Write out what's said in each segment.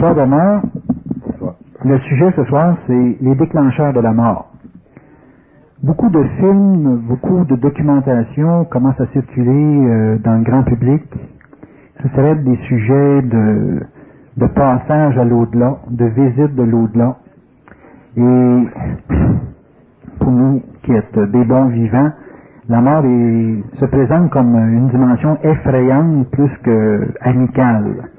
Bonsoir Bernard. Bonsoir. Le sujet ce soir, c'est les déclencheurs de la mort. Beaucoup de films, beaucoup de documentation commencent à circuler dans le grand public. Ce serait des sujets de passage à l'au-delà, de visite de l'au-delà. Et pour nous qui êtes des bons vivants, la mort se présente comme une dimension effrayante plus que amicale.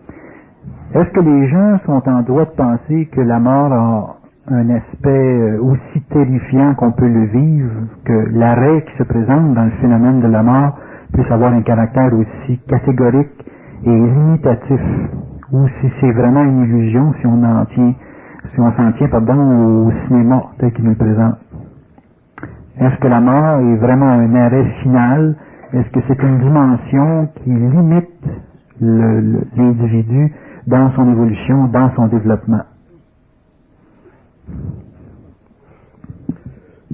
Est-ce que les gens sont en droit de penser que la mort a un aspect aussi terrifiant qu'on peut le vivre, que l'arrêt qui se présente dans le phénomène de la mort puisse avoir un caractère aussi catégorique et limitatif, ou si c'est vraiment une illusion, si on s'en tient au cinéma tel qu'il nous le présente? Est-ce que la mort est vraiment un arrêt final? Est-ce que c'est une dimension qui limite l'individu dans son évolution, dans son développement?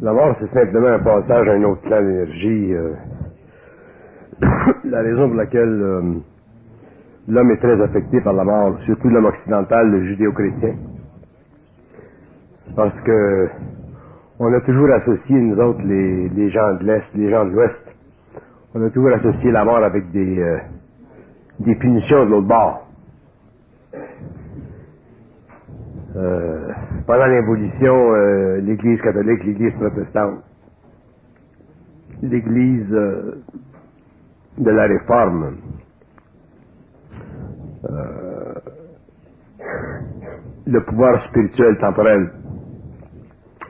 La mort, c'est simplement un passage à un autre plan d'énergie. La raison pour laquelle l'homme est très affecté par la mort, surtout l'homme occidental, le judéo-chrétien, c'est parce que on a toujours associé, nous autres, les gens de l'Est, les gens de l'Ouest, on a toujours associé la mort avec des punitions de l'autre bord. Pendant l'Évolution, l'Église catholique, l'Église protestante, l'Église de la Réforme, le pouvoir spirituel temporel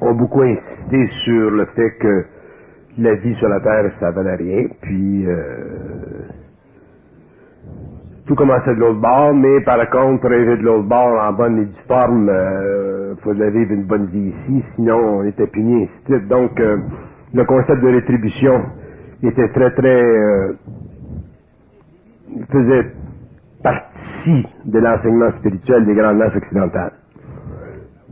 ont beaucoup insisté sur le fait que la vie sur la Terre, ça valait rien, puis tout commençait de l'autre bord, mais par contre, rêver de l'autre bord en bonne et due forme, fallait vivre une bonne vie ici, sinon on était puni, ainsi de suite. Donc, le concept de rétribution était très, faisait partie de l'enseignement spirituel des grandes masses occidentales.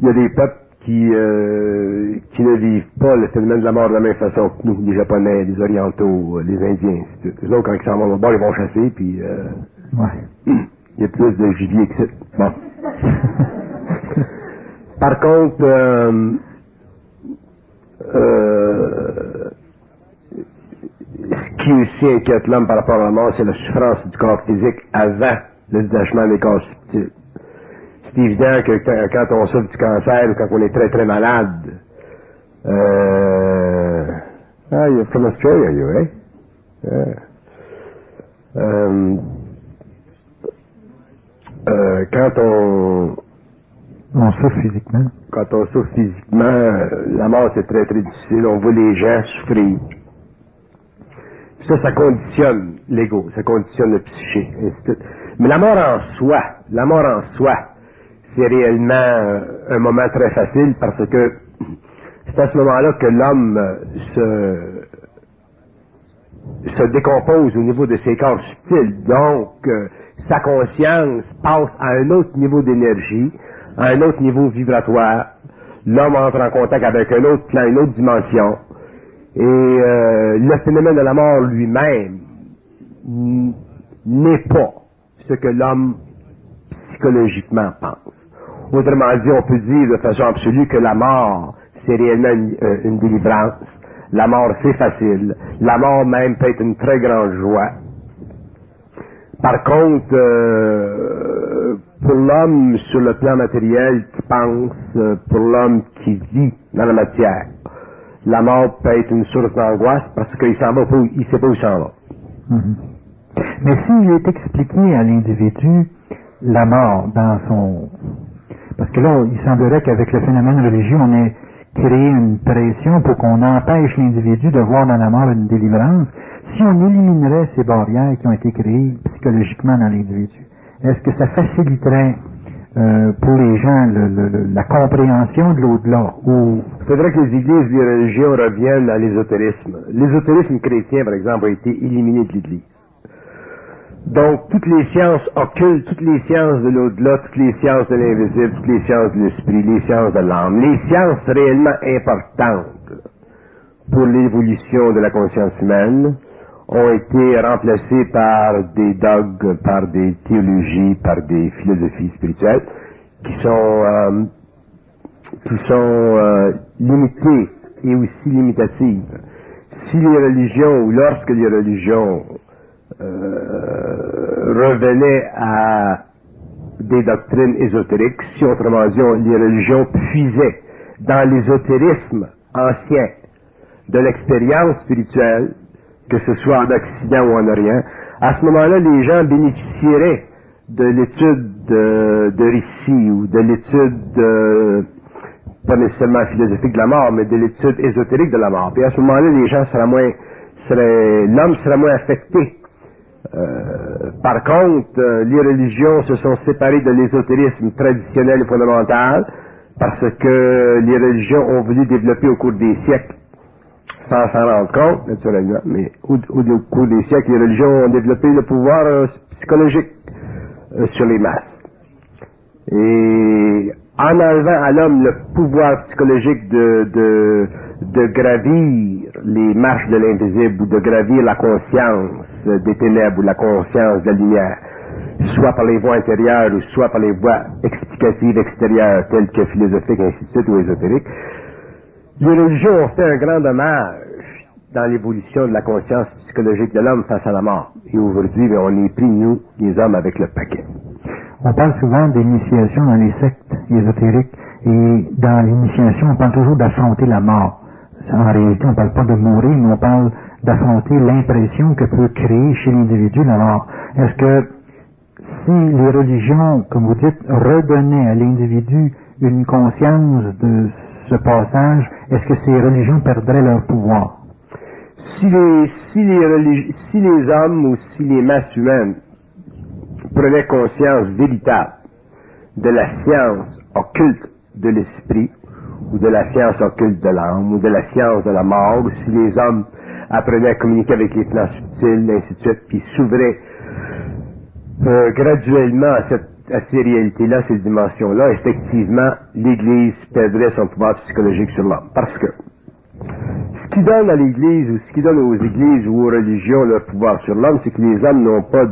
Il y a des peuples qui ne vivent pas le phénomène de la mort de la même façon que nous, les Japonais, les Orientaux, les Indiens, ainsi de suite. Eux autres, quand ils s'en vont au bord, ils vont chasser, puis il y a plus de gibier que ça. Bon. Par contre, ce qui aussi inquiète l'homme par rapport à la mort, c'est la souffrance du corps physique avant le détachement des corps subtils. C'est évident que quand on souffre du cancer ou quand on est très très malade, you're from Australia, you, eh? Quand on souffre physiquement. Quand on souffre physiquement, la mort c'est très très difficile. On voit les gens souffrir. Ça conditionne l'ego, ça conditionne le psyché, ainsi de suite. Mais la mort en soi, c'est réellement un moment très facile parce que c'est à ce moment-là que l'homme se décompose au niveau de ses corps subtils. Donc, sa conscience passe à un autre niveau d'énergie, à un autre niveau vibratoire. L'homme entre en contact avec un autre plan, une autre dimension. Et le phénomène de la mort lui-même n'est pas ce que l'homme psychologiquement pense. Autrement dit, on peut dire de façon absolue que la mort, c'est réellement une délivrance. La mort, c'est facile. La mort même peut être une très grande joie. Par contre, pour l'homme sur le plan matériel qui pense, pour l'homme qui vit dans la matière, la mort peut être une source d'angoisse parce qu'il s'en va pas, il sait pas où il s'en va. Mais s'il est expliqué à l'individu la mort dans son... Parce que là, il semblerait qu'avec le phénomène religieux, on ait créé une pression pour qu'on empêche l'individu de voir dans la mort une délivrance. Si on éliminerait ces barrières qui ont été créées psychologiquement dans l'individu, est-ce que ça faciliterait pour les gens la compréhension de l'au-delà? Ou... Il faudrait que les églises et les religions reviennent à l'ésotérisme. L'ésotérisme chrétien, par exemple, a été éliminé de l'Église. Donc, toutes les sciences occultes, toutes les sciences de l'au-delà, toutes les sciences de l'invisible, toutes les sciences de l'esprit, les sciences de l'âme, les sciences réellement importantes pour l'évolution de la conscience humaine ont été remplacées par des dogmes, par des théologies, par des philosophies spirituelles qui sont limitées et aussi limitatives. Si les religions, ou lorsque les religions revenaient à des doctrines ésotériques, si autrement dit, les religions puisaient dans l'ésotérisme ancien de l'expérience spirituelle, que ce soit en Occident ou en Orient, à ce moment-là, les gens bénéficieraient de l'étude de récits ou de l'étude pas nécessairement philosophique de la mort, mais de l'étude ésotérique de la mort. Puis à ce moment-là, les gens l'homme serait moins affecté. Par contre, les religions se sont séparées de l'ésotérisme traditionnel et fondamental parce que les religions ont voulu développer au cours des siècles, sans s'en rendre compte, naturellement, mais au cours des siècles, les religions ont développé le pouvoir psychologique sur les masses. Et en enlevant à l'homme le pouvoir psychologique de gravir les marches de l'invisible ou de gravir la conscience des ténèbres ou la conscience de la lumière, soit par les voies intérieures ou soit par les voies explicatives extérieures telles que philosophiques, ainsi de suite, ou ésotériques, les religions ont fait un grand dommage dans l'évolution de la conscience psychologique de l'homme face à la mort. Et aujourd'hui, on est pris, nous, les hommes, avec le paquet. On parle souvent d'initiation dans les sectes ésotériques, et dans l'initiation, on parle toujours d'affronter la mort. En réalité, on ne parle pas de mourir, mais on parle d'affronter l'impression que peut créer chez l'individu la mort. Est-ce que si les religions, comme vous dites, redonnaient à l'individu une conscience de ce passage, est-ce que ces religions perdraient leur pouvoir? Si les hommes ou si les masses humaines prenaient conscience véritable de la science occulte de l'esprit, ou de la science occulte de l'âme, ou de la science de la mort, ou si les hommes apprenaient à communiquer avec les plans subtils, ainsi de suite, puis s'ouvraient graduellement à ces réalités-là, ces dimensions-là, effectivement, l'Église perdrait son pouvoir psychologique sur l'homme. Parce que ce qui donne à l'Église, ou ce qui donne aux Églises ou aux religions leur pouvoir sur l'homme, c'est que les hommes n'ont pas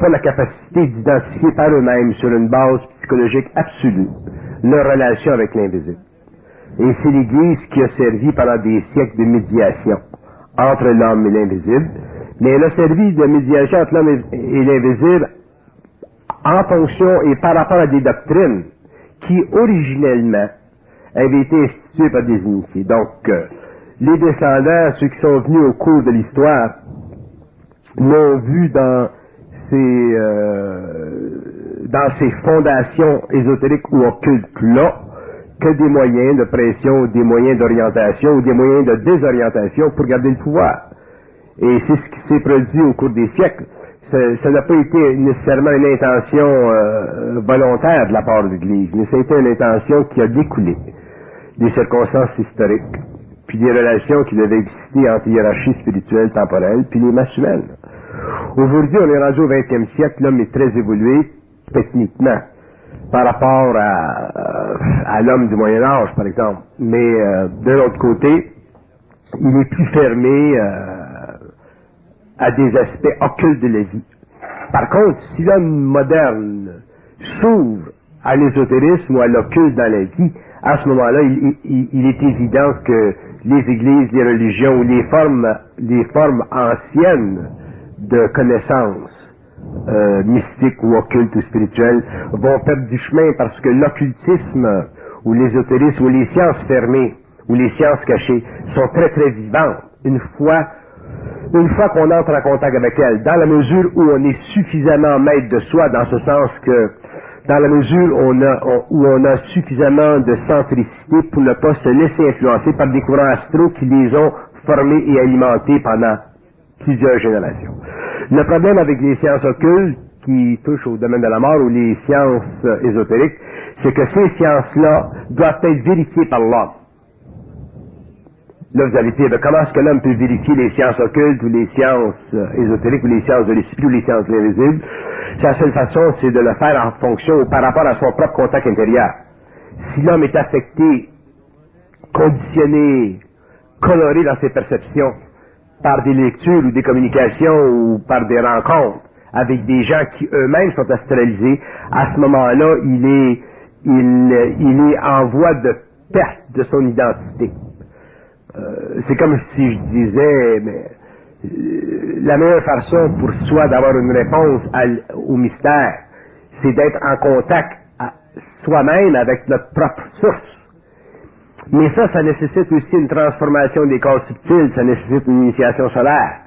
la capacité d'identifier par eux-mêmes, sur une base psychologique absolue, leur relation avec l'invisible. Et c'est l'Église qui a servi pendant des siècles de médiation entre l'homme et l'invisible, mais elle a servi de médiation entre l'homme et l'invisible en fonction et par rapport à des doctrines qui, originellement, avaient été instituées par des initiés. Donc, les descendants, ceux qui sont venus au cours de l'histoire, n'ont vu dans ces fondations ésotériques ou occultes-là que des moyens de pression, des moyens d'orientation ou des moyens de désorientation pour garder le pouvoir. Et c'est ce qui s'est produit au cours des siècles. Ça n'a pas été nécessairement une intention volontaire de la part de l'Église, mais ça a été une intention qui a découlé des circonstances historiques, puis des relations qui devaient exister entre hiérarchies spirituelles temporelles, puis les masses humaines. Aujourd'hui, on est rendu au 20e siècle, l'homme est très évolué, techniquement, par rapport à l'homme du Moyen-Âge, par exemple. Mais de l'autre côté, il est plus fermé à des aspects occultes de la vie. Par contre, si l'homme moderne s'ouvre à l'ésotérisme ou à l'occulte dans la vie, à ce moment-là, il est évident que les églises, les religions ou les formes anciennes de connaissances mystiques ou occultes ou spirituelles vont perdre du chemin parce que l'occultisme ou l'ésotérisme ou les sciences fermées ou les sciences cachées sont très très vivantes une fois qu'on entre en contact avec elles, dans la mesure où on est suffisamment maître de soi, dans ce sens que dans la mesure où on a suffisamment de centricité pour ne pas se laisser influencer par des courants astraux qui les ont formés et alimentés pendant plusieurs générations. Le problème avec les sciences occultes qui touchent au domaine de la mort ou les sciences ésotériques, c'est que ces sciences-là doivent être vérifiées par l'homme. Là, vous allez dire, comment est-ce que l'homme peut vérifier les sciences occultes ou les sciences ésotériques ou les sciences de l'esprit ou les sciences de l'invisible? La seule façon, c'est de le faire en fonction ou par rapport à son propre contact intérieur. Si l'homme est affecté, conditionné, coloré dans ses perceptions, par des lectures ou des communications ou par des rencontres avec des gens qui eux-mêmes sont astralisés, à ce moment-là, il est en voie de perte de son identité. C'est comme si je disais, mais la meilleure façon pour soi d'avoir une réponse au mystère, c'est d'être en contact soi-même avec notre propre source. Mais ça nécessite aussi une transformation des corps subtils, ça nécessite une initiation solaire,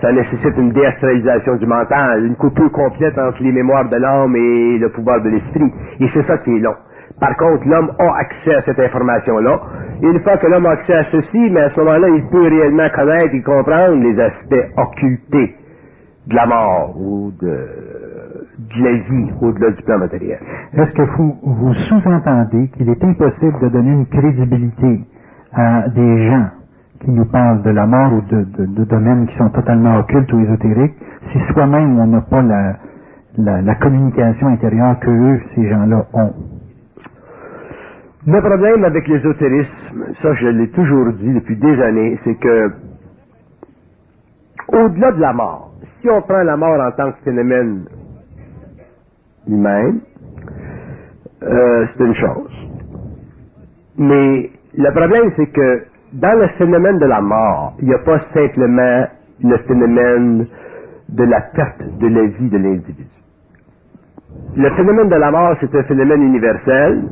ça nécessite une déastralisation du mental, une coupure complète entre les mémoires de l'âme et le pouvoir de l'esprit. Et c'est ça qui est long. Par contre, l'homme a accès à cette information-là. Et une fois que l'homme a accès à ceci, mais à ce moment-là, il peut réellement connaître et comprendre les aspects occultés de la mort ou de la vie au-delà du plan matériel. Est-ce que vous sous-entendez qu'il est impossible de donner une crédibilité à des gens qui nous parlent de la mort ou de domaines qui sont totalement occultes ou ésotériques si soi-même on n'a pas la communication intérieure que eux, ces gens-là, ont? Le problème avec l'ésotérisme, ça je l'ai toujours dit depuis des années, c'est que au-delà de la mort, si on prend la mort en tant que phénomène lui-même, c'est une chose. Mais le problème, c'est que dans le phénomène de la mort, il n'y a pas simplement le phénomène de la perte de la vie de l'individu. Le phénomène de la mort, c'est un phénomène universel,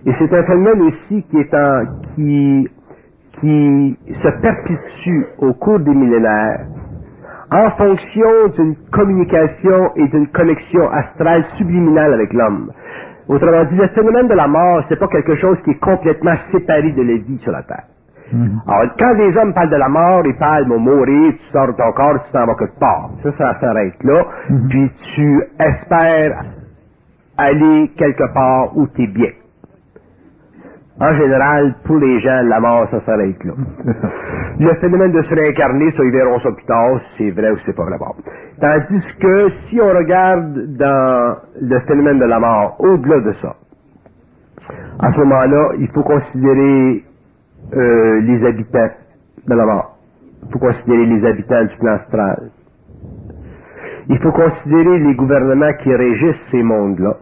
et c'est un phénomène aussi qui se perpétue au cours des millénaires en fonction d'une communication et d'une connexion astrale subliminale avec l'homme. Autrement dit, le phénomène de la mort, c'est pas quelque chose qui est complètement séparé de la vie sur la Terre. Alors, quand les hommes parlent de la mort, ils parlent de mourir, tu sors de ton corps, tu t'en vas quelque part. Ça s'arrête là, puis tu espères aller quelque part où tu es bien. En général, pour les gens, la mort, ça s'arrête là. C'est ça. Le phénomène de se réincarner, ça, ils verront ça plus tard, si c'est vrai ou si c'est pas vrai. Tandis que, si on regarde dans le phénomène de la mort, au-delà de ça, à ce moment-là, il faut considérer les habitants de la mort. Il faut considérer les habitants du plan astral. Il faut considérer les gouvernements qui régissent ces mondes-là.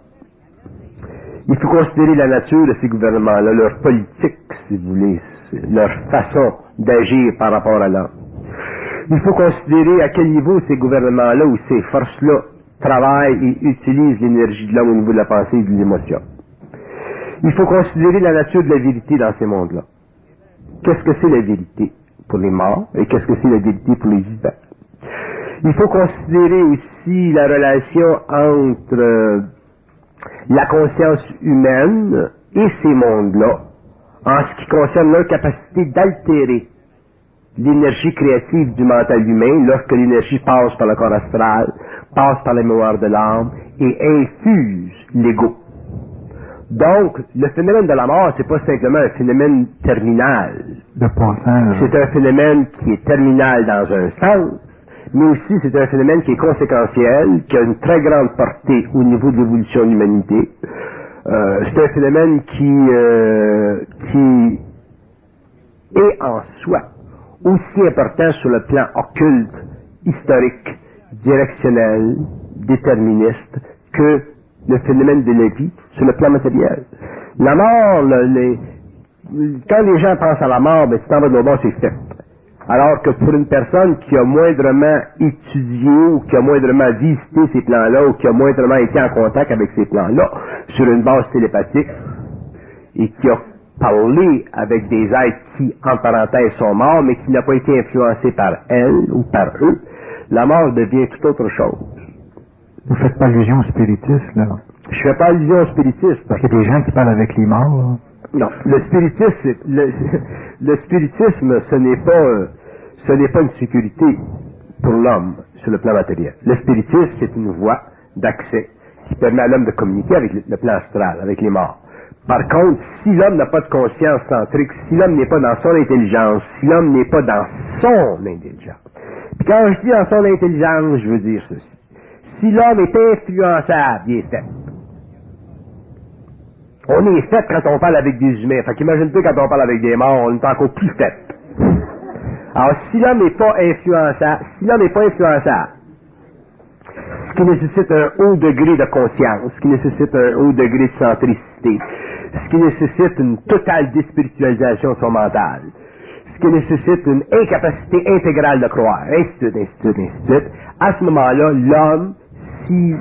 Il faut considérer la nature de ces gouvernements-là, leur politique, si vous voulez, leur façon d'agir par rapport à l'homme. Il faut considérer à quel niveau ces gouvernements-là ou ces forces-là travaillent et utilisent l'énergie de l'homme au niveau de la pensée et de l'émotion. Il faut considérer la nature de la vérité dans ces mondes-là. Qu'est-ce que c'est la vérité pour les morts et qu'est-ce que c'est la vérité pour les vivants? Il faut considérer aussi la relation entre la conscience humaine et ces mondes-là, en ce qui concerne leur capacité d'altérer l'énergie créative du mental humain lorsque l'énergie passe par le corps astral, passe par la mémoire de l'âme et infuse l'ego. Donc, le phénomène de la mort, c'est pas simplement un phénomène terminal. De passage. C'est un phénomène qui est terminal dans un sens, mais aussi c'est un phénomène qui est conséquentiel, qui a une très grande portée au niveau de l'évolution de l'humanité. C'est un phénomène qui est en soi aussi important sur le plan occulte, historique, directionnel, déterministe, que le phénomène de la vie sur le plan matériel. La mort, quand les gens pensent à la mort, ben, tu t'en vas de l'autre, c'est fait. Alors que pour une personne qui a moindrement étudié ou qui a moindrement visité ces plans-là ou qui a moindrement été en contact avec ces plans-là sur une base télépathique et qui a parlé avec des êtres qui, en parenthèse, sont morts mais qui n'a pas été influencé par elle ou par eux, la mort devient tout autre chose. Vous faites pas allusion au spiritisme, là? Je fais pas allusion au spiritisme. Parce qu'il y a des gens qui parlent avec les morts, là. Non, le spiritisme, le spiritisme, ce n'est pas une sécurité pour l'homme sur le plan matériel. Le spiritisme, c'est une voie d'accès qui permet à l'homme de communiquer avec le plan astral, avec les morts. Par contre, si l'homme n'a pas de conscience centrique, si l'homme n'est pas dans son intelligence, si l'homme n'est pas dans son intelligence, puis quand je dis dans son intelligence, je veux dire ceci. Si l'homme est influençable, il est fait. On est fait quand on parle avec des humains. Fait qu'imagine-toi quand on parle avec des morts, on est encore plus fait. Alors, si l'homme n'est pas influençable, ce qui nécessite un haut degré de conscience, ce qui nécessite un haut degré de centricité, ce qui nécessite une totale déspiritualisation de son mental, ce qui nécessite une incapacité intégrale de croire, ainsi de suite, ainsi de suite, ainsi de suite. À ce moment-là, l'homme, s'il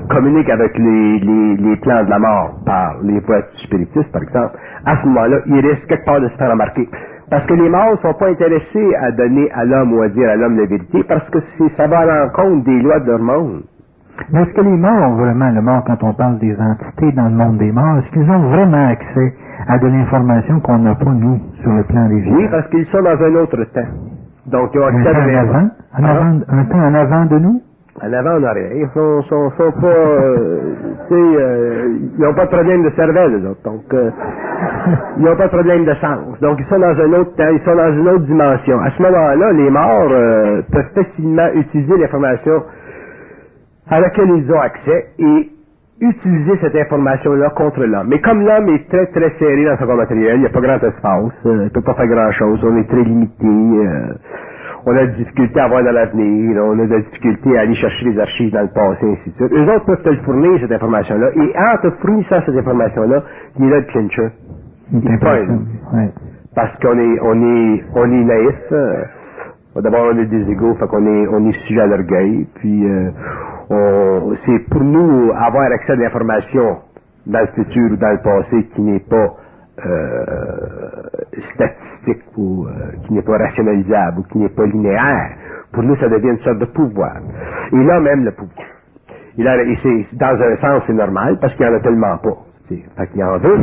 communique avec les plans de la mort par les voies spiritistes, par exemple, à ce moment-là, il risque quelque part de se faire remarquer. Parce que les morts ne sont pas intéressés à donner à l'homme ou à dire à l'homme la vérité, parce que ça va à l'encontre des lois de leur monde. Mais est-ce que les morts ont vraiment, le mort, quand on parle des entités dans le monde des morts, est-ce qu'ils ont vraiment accès à de l'information qu'on n'a pas, nous, sur le plan des vivants? Oui, parce qu'ils sont dans un autre temps. Donc, ils ont accès à un temps en avant de nous? En avant, en arrière. Ils sont pas, ils n'ont pas de problème de cervelle, les autres. Donc, ils n'ont pas de problème de sens. Donc, ils sont dans un autre temps, ils sont dans une autre dimension. À ce moment-là, les morts peuvent facilement utiliser l'information à laquelle ils ont accès et utiliser cette information-là contre l'homme. Mais comme l'homme est très, très serré dans son corps matériel, il n'y a pas grand espace, il ne peut pas faire grand-chose, on est très limité, on a des difficultés à voir dans l'avenir, on a des difficultés à aller chercher les archives dans le passé, ainsi de suite. Eux autres peuvent te le fournir, cette information-là, et en te fournissant cette information-là, il est là le clincher. Il pointe. Parce qu'on est naïf. D'abord, on a des égos, fait qu'on est sujet à l'orgueil, puis c'est pour nous avoir accès à l'information dans le futur ou dans le passé qui n'est pas statistique ou qui n'est pas rationalisable ou qui n'est pas linéaire. Pour nous, ça devient une sorte de pouvoir. Et l'homme aime le pouvoir. Dans un sens, c'est normal, parce qu'il n'y en a tellement pas. Fait qu'il en veut.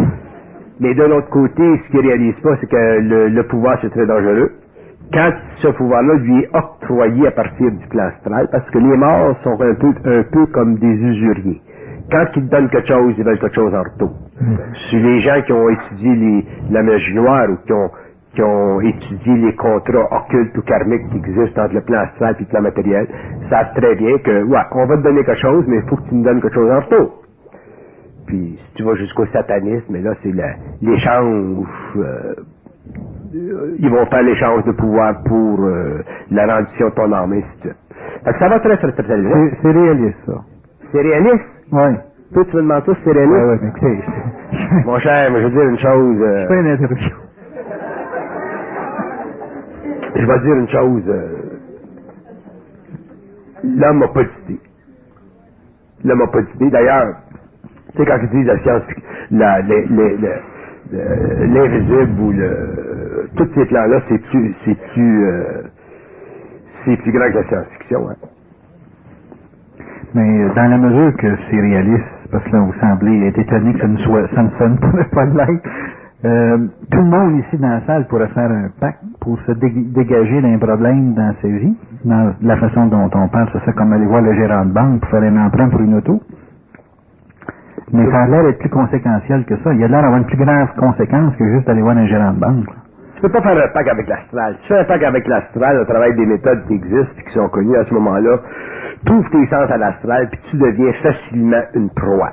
Mais de l'autre côté, ce qu'il ne réalise pas, c'est que le pouvoir, c'est très dangereux. Quand ce pouvoir-là lui est octroyé à partir du plan astral, parce que les morts sont un peu comme des usuriers. Quand ils donnent quelque chose, ils veulent quelque chose en retour. Si les gens qui ont étudié la magie noire ou qui ont étudié les contrats occultes ou karmiques qui existent entre le plan astral et le plan matériel, savent très bien que, ouais, on va te donner quelque chose, mais il faut que tu nous donnes quelque chose en retour. Puis, si tu vas jusqu'au satanisme, et là, c'est l'échange, ils vont faire l'échange de pouvoir pour la rendition de ton âme, et ainsi de suite. Fait que ça va très, très, très, très bien. C'est réaliste, ça. C'est réaliste? Oui. Toi, tu me demandes ça, c'est réaliste? Oui, mais écoutez, mon cher, mais je veux dire une chose... Je fais une interruption. Je vais dire une chose... l'homme n'a pas d'idée. L'homme n'a pas d'idée. D'ailleurs, tu sais, quand ils disent la science... l'invisible ou tous ces plans-là, c'est plus grand que la science-fiction, hein. Mais dans la mesure que c'est réaliste, parce que là, vous semblez être étonné que ça ne sonne pas de l'être, tout le monde ici dans la salle pourrait faire un pacte pour se dégager d'un problème dans sa vie, dans la façon dont on parle, c'est ça, comme aller voir le gérant de banque pour faire un emprunt pour une auto. Mais ça a l'air d'être plus conséquentiel que ça. Il y a l'air d'avoir une plus grave conséquence que juste aller voir un gérant de banque. Tu peux pas faire un pacte avec l'astral. Tu fais un pacte avec l'astral au travail des méthodes qui existent et qui sont connues à ce moment-là. Trouve tes sens à l'astral puis tu deviens facilement une proie.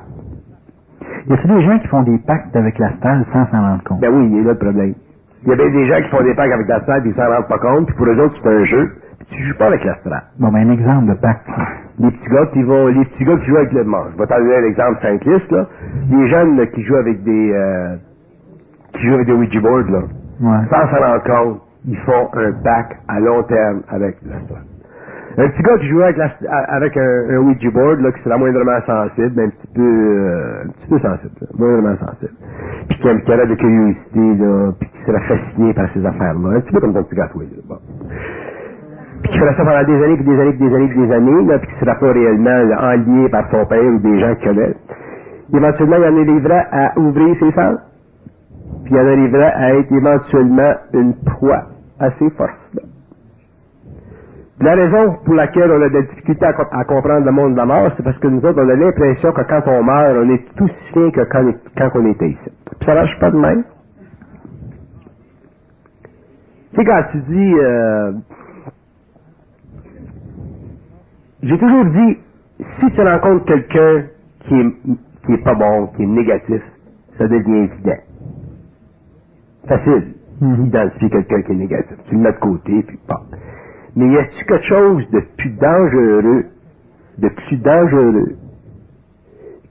Y a-t-il des gens qui font des pactes avec l'astral sans s'en rendre compte? Ben oui, il y a là le problème. Il y a bien des gens qui font des pactes avec l'astral puis ils s'en rendent pas compte, puis pour eux autres, c'est un jeu. Puis tu joues pas avec l'astral. Bon, ben un exemple de pacte. Les petits gars qui jouent avec le monde. Je vais t'en donner un exemple simpliste, là. Les jeunes là, qui jouent avec des Ouija boards, là. Ouais. Sans s'en rendre compte, ils font un pacte à long terme avec l'astral. Un petit gars qui joue avec un Ouija board, là, qui sera moindrement sensible, mais un petit peu sensible, là, moindrement sensible. Puis qui a de curiosité, là, puis qui sera fasciné par ces affaires-là. Un petit peu comme ton petit gars, oui, là. Bon. Puis qui fera ça pendant des années, puis des années, puis des années, puis des années, là, puis qui sera pas réellement là, enlié par son père ou des gens qu'il connaît. Éventuellement, il en arrivera à ouvrir ses sens, puis il en arrivera à être éventuellement une proie à ces forces-là. La raison pour laquelle on a des difficultés à comprendre le monde de la mort, c'est parce que nous autres, on a l'impression que quand on meurt, on est tout aussi bien que quand on était ici. Puis ça marche pas de même. Tu sais, quand tu dis... j'ai toujours dit, si tu rencontres quelqu'un qui est pas bon, qui est négatif, ça devient évident. Facile d'identifier quelqu'un qui est négatif. Tu le mets de côté, puis pas. Mais y a-t-il quelque chose de plus dangereux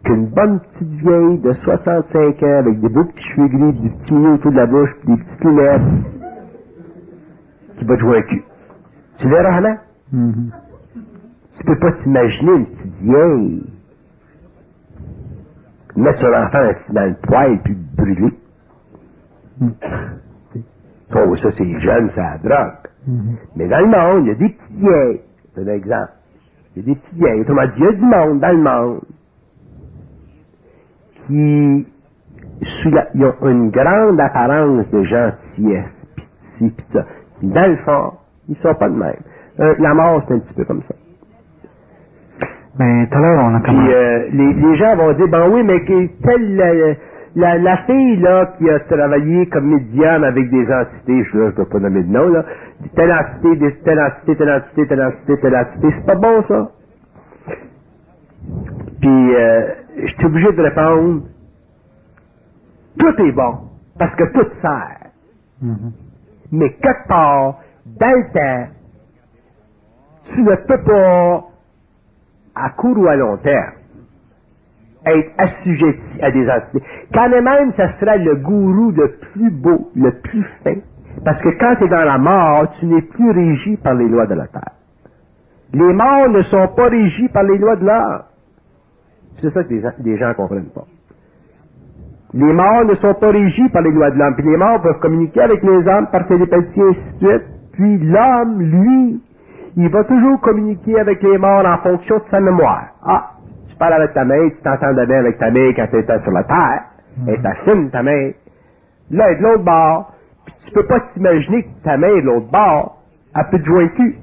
qu'une bonne petite vieille de 65 ans avec des beaux petits cheveux gris, des petits mignons autour de la bouche, des petites lunettes, qui va te jouer un cul? Tu verras vraiment? Tu peux pas t'imaginer une petite vieille mettre son enfant dans le poêle puis le brûler. Oh, ça c'est jeune, c'est la drogue. Mais dans le monde, il y a des petites vieilles. C'est un exemple. Il y a des petites vieilles. Autrement dit, il y a du monde dans le monde qui ils ont une grande apparence de gentillesse, pitié, pis ça. Puis dans le fond, ils sont pas de même. La mort, c'est un petit peu comme ça. Ben, tout à l'heure, on a commencé. Puis les gens vont dire, ben oui, mais telle la fille là qui a travaillé comme médium avec des entités, je ne peux pas nommer de nom, là, telle entité, c'est pas bon ça. Puis je suis obligé de répondre, tout est bon, parce que tout sert. Mais quelque part, dans le temps, tu ne peux pas, à court ou à long terme, être assujetti à des entités. Quand même, ça sera le gourou le plus beau, le plus fin. Parce que quand tu es dans la mort, tu n'es plus régi par les lois de la terre. Les morts ne sont pas régis par les lois de l'art. C'est ça que les gens ne comprennent pas. Les morts ne sont pas régis par les lois de l'homme. Puis les morts peuvent communiquer avec les hommes par télépathies et ainsi de suite. Puis l'homme, lui, il va toujours communiquer avec les morts en fonction de sa mémoire. Ah, tu parles avec ta mère, tu t'entendais bien avec ta mère quand tu étais sur la terre. Elle t'affine ta mère. Là, elle est de l'autre bord. Puis tu peux pas t'imaginer que ta mère est de l'autre bord. Elle peut te jouer le cul.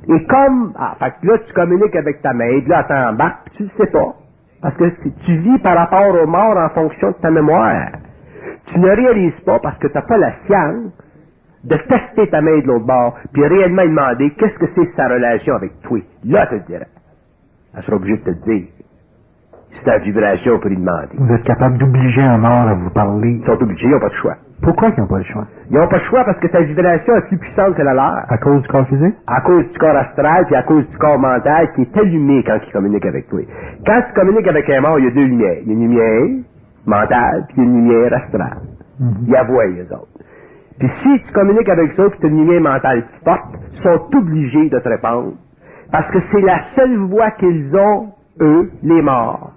Et comme, fait que là, tu communiques avec ta mère, puis là, tu embarques, puis tu le sais pas. Parce que tu vis par rapport aux morts en fonction de ta mémoire. Tu ne réalises pas parce que tu n'as pas la science de tester ta main de l'autre bord, puis réellement demander qu'est-ce que c'est sa relation avec toi. Là, tu te dirais. Elle sera obligée de te le dire. C'est ta vibration pour lui demander. Vous êtes capable d'obliger un mort à vous parler. Ils sont obligés, ils n'ont pas de choix. Pourquoi ils n'ont pas le choix? Ils n'ont pas de choix parce que ta vibration est plus puissante que la leur. À cause du corps physique? À cause du corps astral, puis à cause du corps mental qui est allumé quand il communique avec toi. Quand tu communiques avec un mort, il y a deux lumières. Il y a une lumière mentale, puis une lumière astrale. Ils la voient, les autres. Puis si tu communiques avec eux, puis tu as une lumière mentale forte, ils sont obligés de te répondre. Parce que c'est la seule voie qu'ils ont, eux, les morts,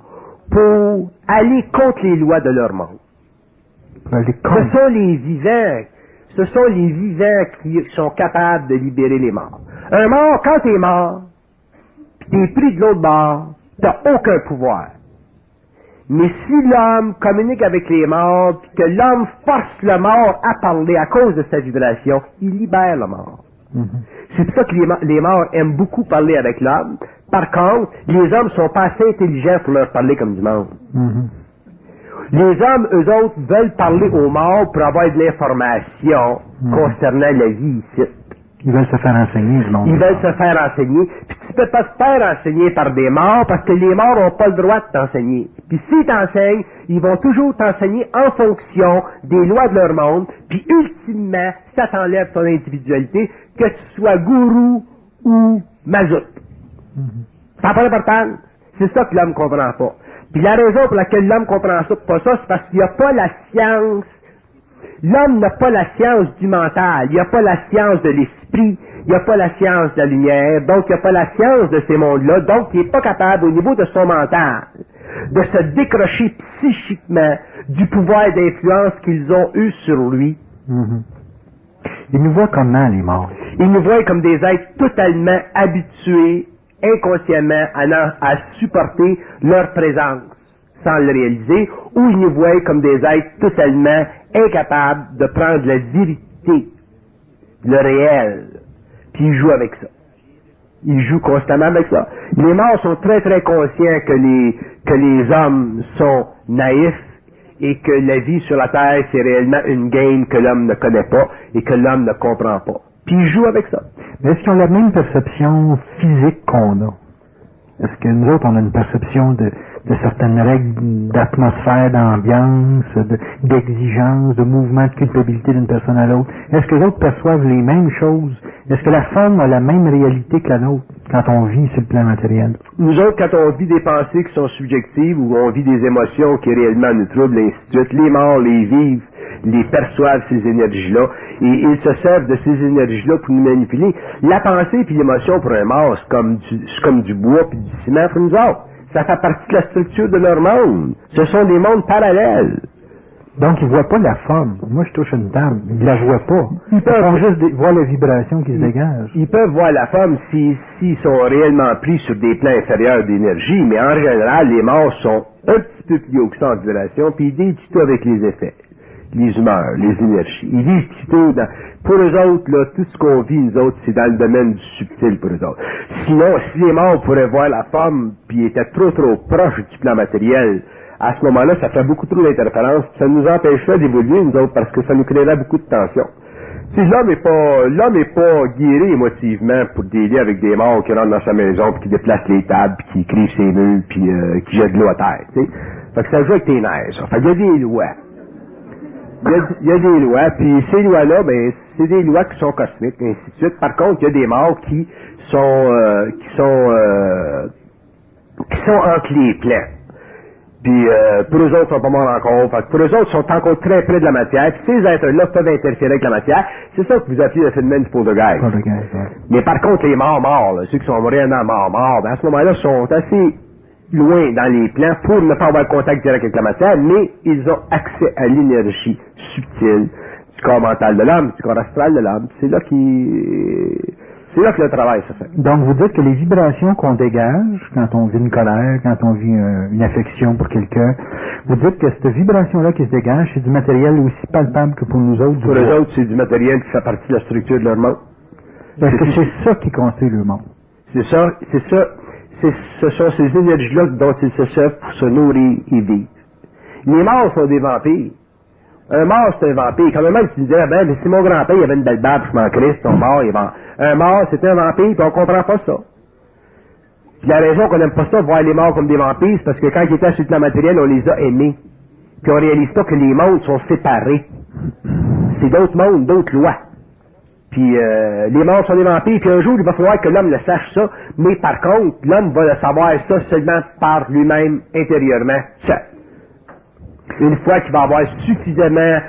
pour aller contre les lois de leur monde. Ce sont les vivants qui sont capables de libérer les morts. Un mort, quand t'es mort, pis t'es pris de l'autre bord, t'as aucun pouvoir. Mais si l'homme communique avec les morts, puis que l'homme force le mort à parler à cause de sa vibration, il libère le mort. C'est pour ça que les morts aiment beaucoup parler avec l'homme. Par contre, les hommes sont pas assez intelligents pour leur parler comme du monde. Les hommes, eux autres, veulent parler aux morts pour avoir de l'information concernant la vie ici. Ils veulent se faire enseigner du monde. Ils veulent se faire enseigner. Puis tu peux pas te faire enseigner par des morts parce que les morts n'ont pas le droit de t'enseigner. Puis s'ils t'enseignent, ils vont toujours t'enseigner en fonction des lois de leur monde. Puis ultimement, ça t'enlève ton individualité, que tu sois gourou ou mazout. Ça n'a pas d'importance. C'est ça que l'homme ne comprend pas. Puis la raison pour laquelle l'homme ne comprend pas ça, c'est parce qu'il n'y a pas la science. L'homme n'a pas la science du mental, il n'y a pas la science de l'esprit, il n'y a pas la science de la lumière, donc il n'y a pas la science de ces mondes-là, donc il n'est pas capable au niveau de son mental de se décrocher psychiquement du pouvoir d'influence qu'ils ont eu sur lui. Ils nous voient comment, les morts? Ils nous voient comme des êtres totalement habitués, inconsciemment, à supporter leur présence sans le réaliser, ou ils nous voient comme des êtres totalement incapables de prendre la vérité, le réel, puis ils jouent avec ça. Ils jouent constamment avec ça. Les morts sont très très conscients que les hommes sont naïfs et que la vie sur la terre c'est réellement une game que l'homme ne connaît pas et que l'homme ne comprend pas. Puis ils jouent avec ça. Mais est-ce qu'ils ont la même perception physique qu'on a? Est-ce que nous autres, on a une perception de de certaines règles d'atmosphère, d'ambiance, d'exigence, de mouvement de culpabilité d'une personne à l'autre? Est-ce que les autres perçoivent les mêmes choses? Est-ce que la forme a la même réalité que la nôtre quand on vit sur le plan matériel? Nous autres, quand on vit des pensées qui sont subjectives ou on vit des émotions qui réellement nous troublent, et ainsi de suite, les morts les vivent, les perçoivent ces énergies-là, et ils se servent de ces énergies-là pour nous manipuler. La pensée puis l'émotion pour un mort, c'est comme du bois puis du ciment pour nous autres. Ça fait partie de la structure de leur monde. Ce sont des mondes parallèles. Donc, ils ne voient pas la forme. Moi, je touche une table. Ils ne la voient pas. Ils peuvent juste voir la vibration qui se dégage. Ils peuvent voir la forme s'ils sont réellement pris sur des plans inférieurs d'énergie, mais en général, les morts sont un petit peu plus hauts que ça en vibration, puis ils disent tout avec les effets, les humeurs, les énergies. Ils disent tout pour eux autres, là, tout ce qu'on vit, nous autres, c'est dans le domaine du subtil pour eux autres. Sinon, si les morts pourraient voir la forme, puis étaient trop proches du plan matériel, à ce moment-là, ça ferait beaucoup trop d'interférences, ça nous empêcherait d'évoluer, nous autres, parce que ça nous créerait beaucoup de tension. Si l'homme est pas guéri émotivement pour dealer avec des morts qui rentrent dans sa maison, puis qui déplacent les tables, puis qui écrivent ses murs, puis qui jettent de l'eau à terre, tu sais. Fait que ça joue avec tes nerfs, ça. Fait qu'il y a des lois. Il y a des lois, puis ces lois-là, ben, c'est des lois qui sont cosmiques, et ainsi de suite. Par contre, il y a des morts qui sont entre les plans. Puis pour eux autres, ils sont pas morts encore. Fait que pour eux autres, ils sont encore très près de la matière. Puis ces êtres-là peuvent interférer avec la matière. C'est ça que vous appelez le phénomène du poltergeist. Mais par contre, les morts, là, ceux qui sont réellement morts, ben, à ce moment-là, sont assez loin dans les plans pour ne pas avoir contact direct avec la matière, mais ils ont accès à l'énergie subtile du corps mental de l'âme, du corps astral de l'âme. C'est là que le travail se fait. Donc, vous dites que les vibrations qu'on dégage quand on vit une colère, quand on vit une affection pour quelqu'un, vous dites que cette vibration-là qui se dégage, c'est du matériel aussi palpable que pour nous autres. Pour eux autres, c'est du matériel qui fait partie de la structure de leur monde. Est-ce que c'est ça qui construit le monde? C'est ça. Ce sont ces énergies-là dont ils se servent pour se nourrir et vivre. Les morts sont des vampires. Un mort, c'est un vampire. Quand même, tu disais, ben, c'est mon grand-père, il avait une belle barbe, je m'en crisse, ton mort, il est mort. Un mort, c'est un vampire, puis on comprend pas ça. Puis la raison qu'on n'aime pas ça, voir les morts comme des vampires, c'est parce que quand ils étaient sur le plan matériel, on les a aimés. Puis on réalise pas que les mondes sont séparés. C'est d'autres mondes, d'autres lois. Puis les morts sont des vampires, puis un jour, il va falloir que l'homme le sache ça, mais par contre, l'homme va le savoir ça seulement par lui-même, intérieurement, seul. Une fois qu'il va avoir suffisamment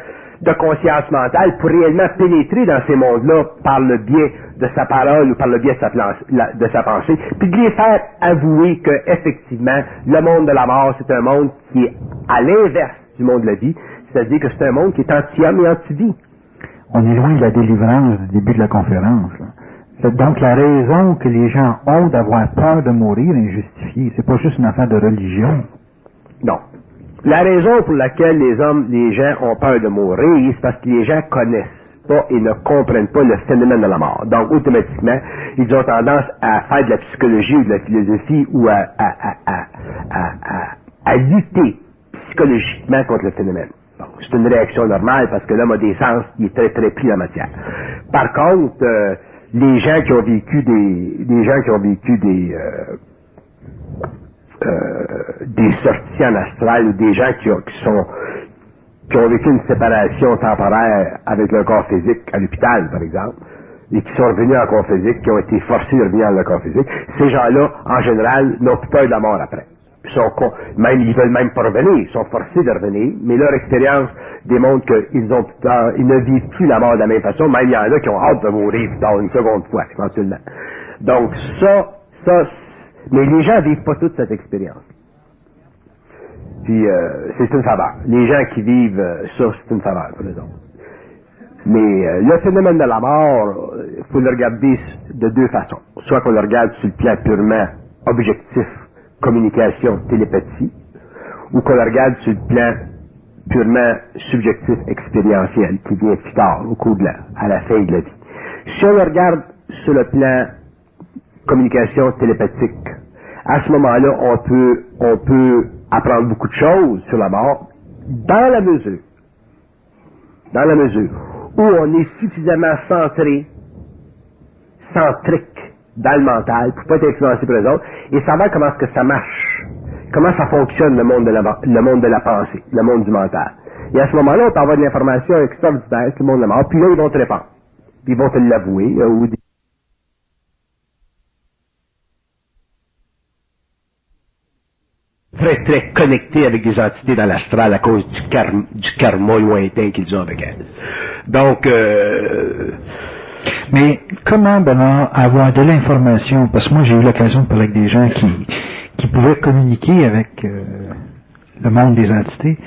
de conscience mentale pour réellement pénétrer dans ces mondes-là par le biais de sa parole ou par le biais de sa pensée, puis de les faire avouer que effectivement le monde de la mort, c'est un monde qui est à l'inverse du monde de la vie, c'est-à-dire que c'est un monde qui est anti-homme et anti-vie. On est loin de la délivrance du début de la conférence. Là. Donc la raison que les gens ont d'avoir peur de mourir est injustifiée. C'est pas juste une affaire de religion. Non. La raison pour laquelle les gens ont peur de mourir, c'est parce que les gens connaissent pas et ne comprennent pas le phénomène de la mort. Donc, automatiquement, ils ont tendance à faire de la psychologie ou de la philosophie ou à lutter psychologiquement contre le phénomène. Bon, c'est une réaction normale parce que l'homme a des sens qui est très très pris en la matière. Par contre, les gens qui ont vécu des sorties en astral ou des gens qui ont vécu une séparation temporaire avec leur corps physique à l'hôpital, par exemple, et qui sont revenus en corps physique, qui ont été forcés de revenir dans le corps physique, ces gens-là, en général, n'ont plus peur de la mort après. Ils veulent même pas revenir, ils sont forcés de revenir, mais leur expérience démontre qu'ils ne vivent plus la mort de la même façon, même il y en a qui ont hâte de mourir dans une seconde fois, éventuellement. Donc mais les gens vivent pas toute cette expérience. Puis c'est une faveur. Les gens qui vivent ça, c'est une faveur pour eux autres. Mais le phénomène de la mort, il faut le regarder de deux façons. Soit qu'on le regarde sur le plan purement objectif, communication, télépathie, ou qu'on le regarde sur le plan purement subjectif, expérientiel, qui vient plus tard, au cours à la fin de la vie. Si on le regarde sur le plan communication télépathique, à ce moment-là, on peut apprendre beaucoup de choses sur la mort, dans la mesure où on est suffisamment centrique dans le mental pour pas être influencé par les autres et savoir comment est-ce que ça marche. comment ça fonctionne le monde de la pensée, le monde du mental. Et à ce moment-là, on peut avoir de l'information extraordinaire sur le monde de la mort, puis là, ils vont te répondre. Ils vont te l'avouer, ou très, très connectés avec des entités dans l'astral à cause du karma lointain qu'ils ont avec elles. Donc, mais comment, Bernard, avoir de l'information? Parce que moi, j'ai eu l'occasion de parler avec des gens qui pouvaient communiquer avec le monde des entités.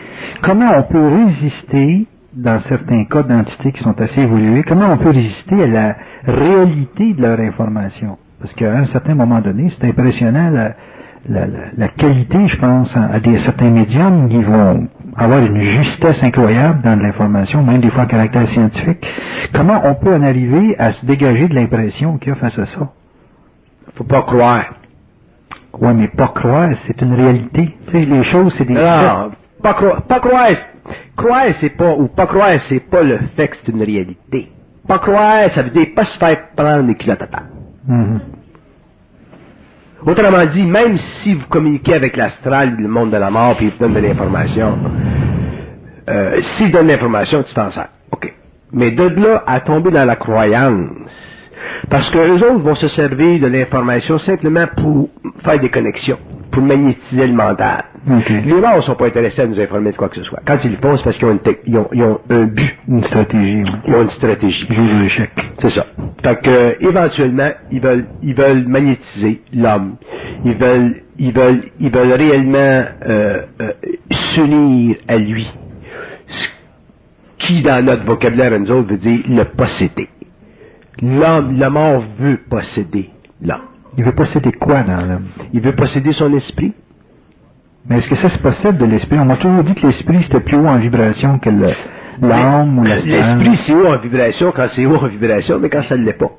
Comment on peut résister, dans certains cas d'entités qui sont assez évoluées, comment on peut résister à la réalité de leur information? Parce qu'à un certain moment donné, c'est impressionnant la qualité, je pense, à certains médiums qui vont avoir une justesse incroyable dans de l'information, même des fois à caractère scientifique. Comment on peut en arriver à se dégager de l'impression qu'il y a face à ça? Faut pas croire. Ouais, mais pas croire, c'est une réalité. Tu sais, les choses, c'est des faits. Non, pas croire. Croire, c'est pas, ou pas croire, c'est pas le fait que c'est une réalité. Pas croire, ça veut dire pas se faire prendre les culottes à terre. Mm-hmm. Autrement dit, même si vous communiquez avec l'astral, le monde de la mort, puis ils vous donnent de l'information, s'ils donnent l'information, tu t'en sers. OK. Mais de là à tomber dans la croyance, parce que eux autres vont se servir de l'information simplement pour faire des connexions, pour magnétiser le mental. Okay. Les morts ne sont pas intéressés à nous informer de quoi que ce soit. Quand ils le font, c'est parce qu'ils ont un but. Une stratégie. Ouais. Ils ont une stratégie. Jouer de l'échec. C'est ça. Fait que, éventuellement, ils veulent magnétiser l'homme. Ils veulent réellement s'unir à lui. Ce qui, dans notre vocabulaire, nous autres, veut dire le posséder. L'homme, le mort veut posséder l'homme. Il veut posséder quoi dans l'homme? Il veut posséder son esprit. Mais est-ce que ça se possède de l'esprit? On m'a toujours dit que l'esprit, c'était plus haut en vibration que l'âme ou l'astral. L'esprit, c'est haut en vibration quand c'est haut en vibration, mais quand ça ne l'est pas.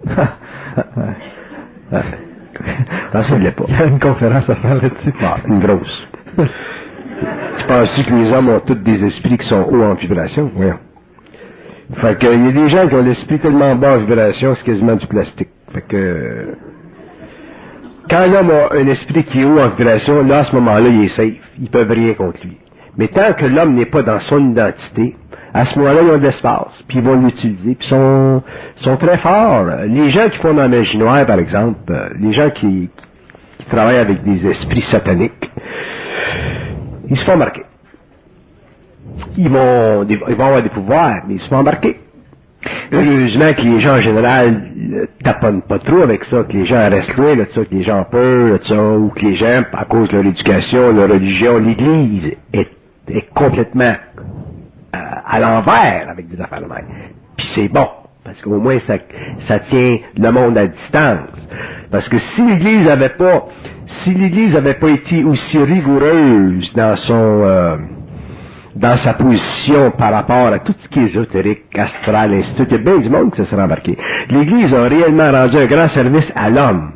Quand ça ne l'est pas. Il y a une conférence à faire là-dessus. Ah, une grosse. Tu penses que les hommes ont tous des esprits qui sont hauts en vibration? Oui. Fait que, il y a des gens qui ont l'esprit tellement bas en vibration, c'est quasiment du plastique. Fait que, quand l'homme a un esprit qui est haut en vibration, là, à ce moment-là, il est safe. Ils peuvent rien contre lui. Mais tant que l'homme n'est pas dans son identité, à ce moment-là, ils ont de l'espace, puis ils vont l'utiliser, puis sont très forts. Les gens qui font dans la magie noire, par exemple, les gens qui travaillent avec des esprits sataniques, ils se font marquer. Ils vont avoir des pouvoirs, mais ils se font embarquer. Heureusement que les gens en général taponnent pas trop avec ça, que les gens restent loin de ça, que les gens ont peur de ça, ou que les gens, à cause de leur éducation, leur religion, l'Église est complètement à l'envers avec des affaires de même. Puis c'est bon, parce qu'au moins ça tient le monde à distance. Parce que si l'Église avait pas été aussi rigoureuse dans sa position par rapport à tout ce qui est ésotérique, astral, ainsi de suite, il y a bien du monde qui se serait embarqué. L'Église a réellement rendu un grand service à l'homme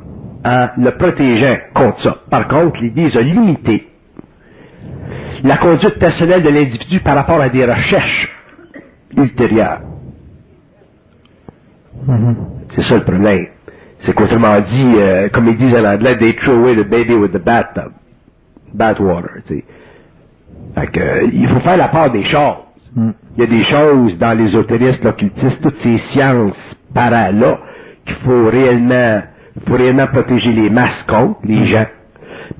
en le protégeant contre ça. Par contre, l'Église a limité la conduite personnelle de l'individu par rapport à des recherches ultérieures. Mm-hmm. C'est ça le problème. C'est qu'autrement dit, comme ils disent en anglais, they throw away the baby with the bathtub. Bathwater, tu sais. Fait que, il faut faire la part des choses. Il y a des choses dans l'ésotérisme, l'occultisme, toutes ces sciences para-là, qu'il faut réellement protéger les masses contre, les gens.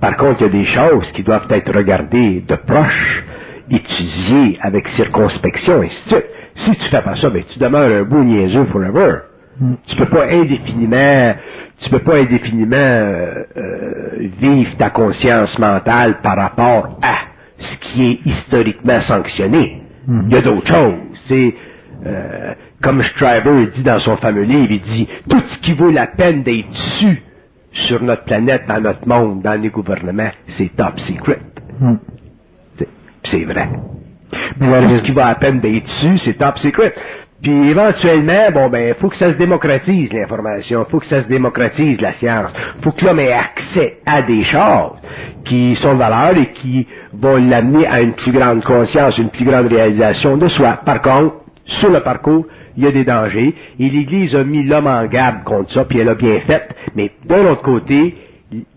Par contre, il y a des choses qui doivent être regardées de proche, étudiées avec circonspection, et ainsi de suite. Si tu fais pas ça, ben, tu demeures un beau niaiseux forever. Tu peux pas indéfiniment vivre ta conscience mentale par rapport à ce qui est historiquement sanctionné. Il y a d'autres choses. C'est comme Shriver dit dans son fameux livre, il dit tout ce qui vaut la peine d'être su sur notre planète, dans notre monde, dans les gouvernements, c'est top secret. C'est vrai. Mais tout ce qui vaut la peine d'être su, c'est top secret. Puis éventuellement, bon ben, faut que ça se démocratise l'information, faut que ça se démocratise la science, faut que l'homme ait accès à des choses qui sont de valeur et qui vont l'amener à une plus grande conscience, une plus grande réalisation de soi. Par contre, sur le parcours, il y a des dangers, et l'Église a mis l'homme en garde contre ça, puis elle a bien fait, mais d'un autre côté,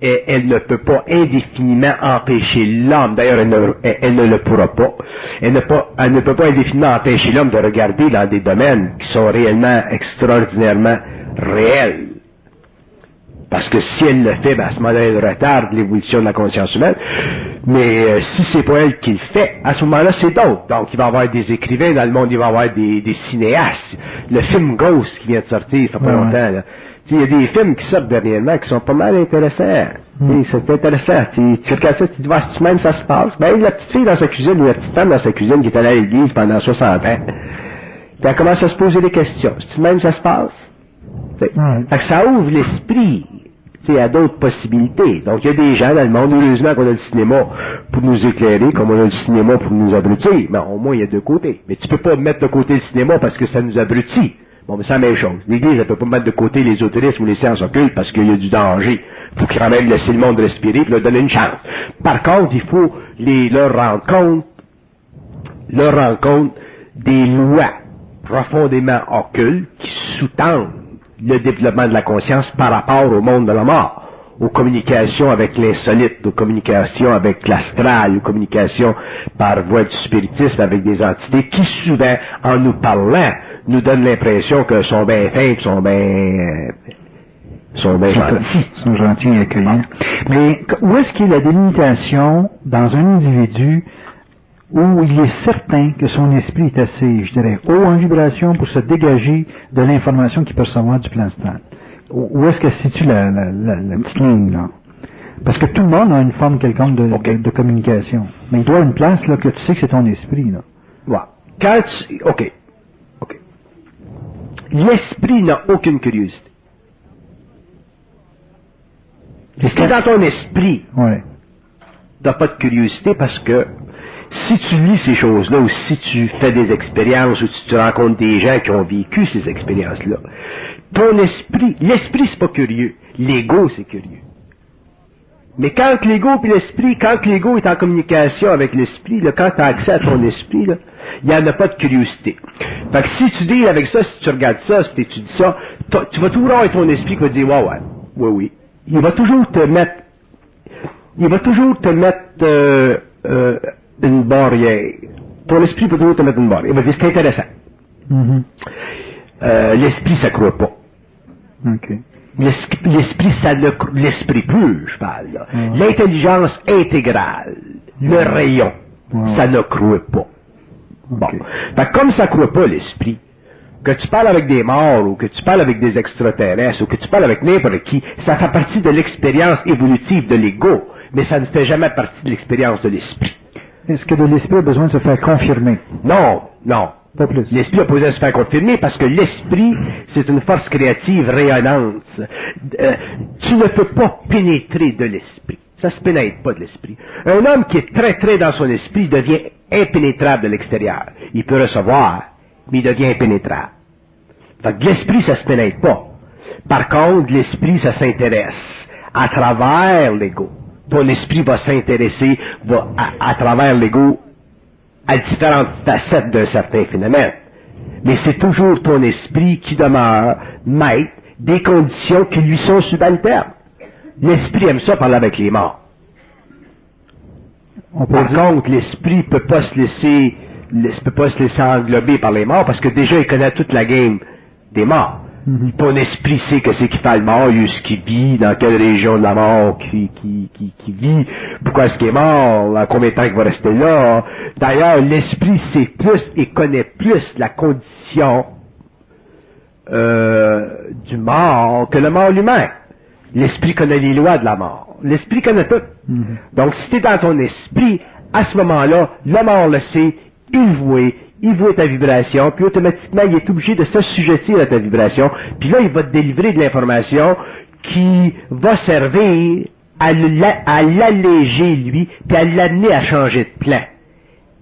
elle ne peut pas indéfiniment empêcher l'homme, d'ailleurs elle ne le pourra pas, elle ne peut pas indéfiniment empêcher l'homme de regarder dans des domaines qui sont réellement extraordinairement réels. Parce que si elle le fait, ben à ce moment-là, elle retarde l'évolution de la conscience humaine. Mais si c'est pas elle qui le fait, à ce moment-là, c'est d'autres. Donc, il va y avoir des écrivains dans le monde, il va y avoir des cinéastes. Le film Ghost qui vient de sortir, ça fait pas longtemps, là. Il y a des films qui sortent dernièrement qui sont pas mal intéressants. C'est intéressant. Tu regardes ça, tu te dis, si même ça se passe. Ben, la petite fille dans sa cuisine ou la petite femme dans sa cuisine qui est allée à l'église pendant 60 ans, puis elle commence à se poser des questions. Si même ça se passe. Fait que ça ouvre l'esprit à d'autres possibilités. Donc, il y a des gens dans le monde, heureusement qu'on a le cinéma pour nous éclairer, comme on a le cinéma pour nous abrutir. Mais au moins, il y a deux côtés. Mais tu peux pas mettre de côté le cinéma parce que ça nous abrutit. Bon, mais c'est la même chose. L'Église, elle peut pas mettre de côté les autorismes ou les sciences occultes parce qu'il y a du danger. Il faut quand même laisser le monde respirer et leur donner une chance. Par contre, il faut leur rendre compte des lois profondément occultes qui sous-tendent le développement de la conscience par rapport au monde de la mort, aux communications avec l'insolite, aux communications avec l'astral, aux communications par voie du spiritisme avec des entités qui souvent, en nous parlant, nous donnent l'impression que sont bien fins, sont bien gentils. Sont gentils et accueillants. Mais où est-ce qu'il y a la délimitation dans un individu où il est certain que son esprit est assez, je dirais, haut en vibration pour se dégager de l'information qu'il peut recevoir du plan astral? Où est-ce que se situe la petite ligne, là? Parce que tout le monde a une forme quelconque de communication. Mais il doit y avoir une place, là, que tu sais que c'est ton esprit, là. Ouais. OK. L'esprit n'a aucune curiosité. C'est dans ton esprit. Ouais. T'as pas de curiosité parce que si tu lis ces choses-là ou si tu fais des expériences ou si tu rencontres des gens qui ont vécu ces expériences-là, ton esprit, l'esprit c'est pas curieux, l'ego c'est curieux. Mais quand l'ego est en communication avec l'esprit, là, quand tu as accès à ton esprit, là, il n'y en a pas de curiosité. Fait que si tu deals avec ça, si tu regardes ça, si tu étudies ça, tu vas toujours avoir ton esprit qui va te dire oui. Il va toujours te mettre une barrière. Ton esprit peut toujours te mettre une barrière. Il va dire c'est intéressant. L'esprit ça croit pas. OK. L'esprit pur, je parle, là. L'intelligence intégrale, le rayon, ça ne croit pas. Bon. Okay. Fait que comme ça croit pas l'esprit, que tu parles avec des morts, ou que tu parles avec des extraterrestres, ou que tu parles avec n'importe qui, ça fait partie de l'expérience évolutive de l'ego, mais ça ne fait jamais partie de l'expérience de l'esprit. Est-ce que de l'esprit a besoin de se faire confirmer? Non. Pas plus. L'esprit a besoin de se faire confirmer parce que l'esprit, c'est une force créative rayonnante. Tu ne peux pas pénétrer de l'esprit. Ça se pénètre pas de l'esprit. Un homme qui est très très dans son esprit devient impénétrable de l'extérieur. Il peut recevoir, mais il devient impénétrable. Fait que l'esprit, ça se pénètre pas. Par contre, l'esprit, ça s'intéresse à travers l'ego. Ton esprit va s'intéresser à travers l'ego à différentes facettes d'un certain phénomène. Mais c'est toujours ton esprit qui demeure maître des conditions qui lui sont subalternes. L'esprit aime ça parler avec les morts. Par contre, l'esprit peut pas se laisser englober par les morts parce que déjà il connaît toute la game des morts. Ton esprit sait que c'est qui fait le mort, ce qu'il vit, dans quelle région de la mort qui vit, pourquoi est-ce qu'il est mort, à combien de temps il va rester là. D'ailleurs, l'esprit sait plus et connaît plus la condition du mort que le mort lui-même. L'esprit connaît les lois de la mort. L'esprit connaît tout. Donc, si tu es dans ton esprit, à ce moment-là, le mort le sait, il voit ta vibration, puis automatiquement, il est obligé de s'assujettir à ta vibration, puis là, il va te délivrer de l'information qui va servir à l'alléger, lui, puis à l'amener à changer de plan.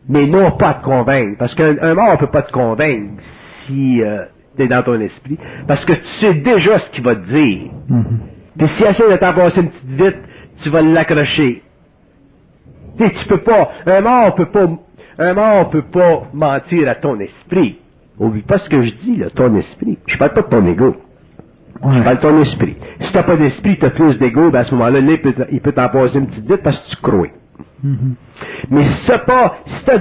Mais non pas à te convaincre, parce qu'un mort ne peut pas te convaincre si tu es dans ton esprit, parce que tu sais déjà ce qu'il va te dire. Puis s'il essaie de t'en passer une petite vite, tu vas l'accrocher. Tu peux pas, un mort peut pas mentir à ton esprit. Oublie pas ce que je dis, là, ton esprit. Je parle pas de ton ego. Je parle de ton esprit. si t'as pas d'esprit, t'as plus d'ego, ben à ce moment-là, il peut t'en passer une petite dite parce que tu crois. Mais si t'as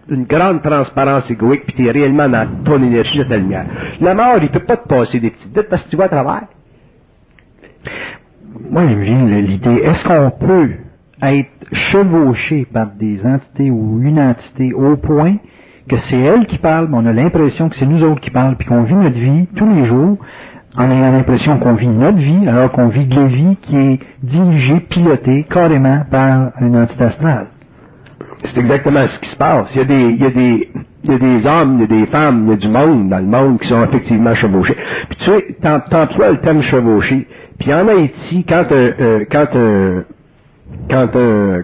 une grande transparence égoïque, puis t'es réellement dans ton énergie de ta lumière, la mort, il peut pas te passer des petites dites parce que tu vois à travers. Moi, il me vient l'idée, est-ce qu'on peut être chevauché par des entités ou une entité au point que c'est elle qui parle, mais on a l'impression que c'est nous autres qui parlent, puis qu'on vit notre vie tous les jours, en ayant l'impression qu'on vit notre vie, alors qu'on vit de la vie qui est dirigée, pilotée carrément par une entité astrale. C'est exactement ce qui se passe. Il y a des hommes, il y a des femmes, il y a du monde dans le monde qui sont effectivement chevauchés. Puis tu sais, t'emploies le terme chevauché. Puis en Haïti, quand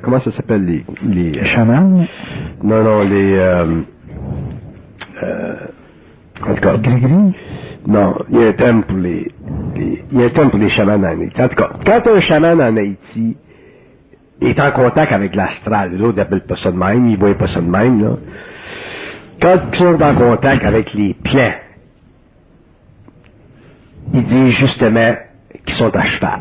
comment ça s'appelle les chamans? Non, en tout cas. Gris-gris? Non, il y a un terme pour il y a un terme pour les chamans en Haïti. En tout cas, quand un chaman en Haïti est en contact avec l'astral, les autres n'appellent pas ça de même, ils voient pas ça de même, là. Quand ils sont en contact avec les plans, ils disent justement qu'ils sont à cheval.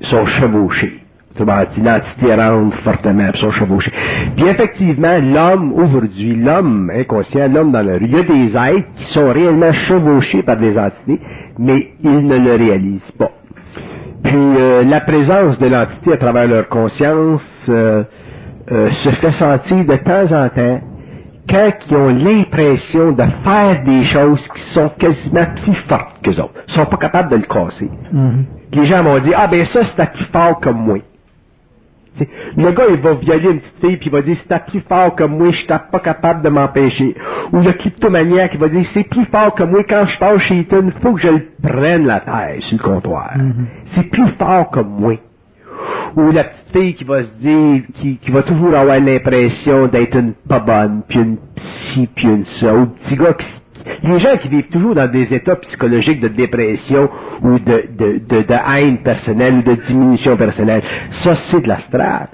Ils sont chevauchés. L'entité rentre fortement, ils sont chevauchés. Puis effectivement, l'homme aujourd'hui, l'homme inconscient, l'homme dans la rue, il y a des êtres qui sont réellement chevauchés par des entités, mais ils ne le réalisent pas. Puis la présence de l'entité à travers leur conscience se fait sentir de temps en temps quand ils ont l'impression de faire des choses qui sont quasiment plus fortes qu'eux autres. Ils sont pas capables de le casser. Les gens vont dire, ah ben ça c'est plus fort comme moi. T'sais, le gars, il va violer une petite fille, puis il va dire, c'est plus fort que moi, je suis pas capable de m'empêcher. Ou le kleptomaniaque, il va dire, c'est plus fort que moi, quand je passe chez Eaton, il faut que je le prenne la terre sur le comptoir. C'est plus fort que moi. Ou la petite fille qui va se dire, qui va toujours avoir l'impression d'être une pas bonne, puis une psy, puis une ça. Ou le petit gars les gens qui vivent toujours dans des états psychologiques de dépression ou de haine personnelle ou de diminution personnelle, ça c'est de l'astral.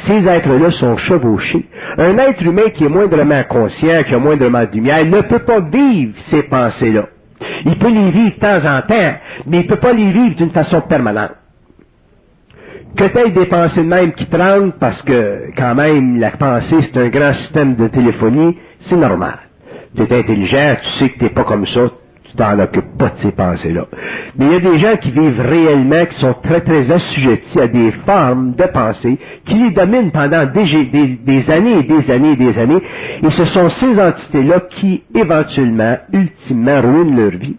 Ces êtres-là sont chevauchés. Un être humain qui est moindrement conscient, qui a moindrement de lumière, ne peut pas vivre ces pensées-là. Il peut les vivre de temps en temps, mais il ne peut pas les vivre d'une façon permanente. Que tu aies des pensées de même qui te rendent, parce que quand même la pensée c'est un grand système de téléphonie, c'est normal. Tu es intelligent, tu sais que tu n'es pas comme ça, tu t'en occupes pas de ces pensées-là. Mais il y a des gens qui vivent réellement, qui sont très très assujettis à des formes de pensée, qui les dominent pendant des années et des années et des années, et ce sont ces entités-là qui, éventuellement, ultimement, ruinent leur vie.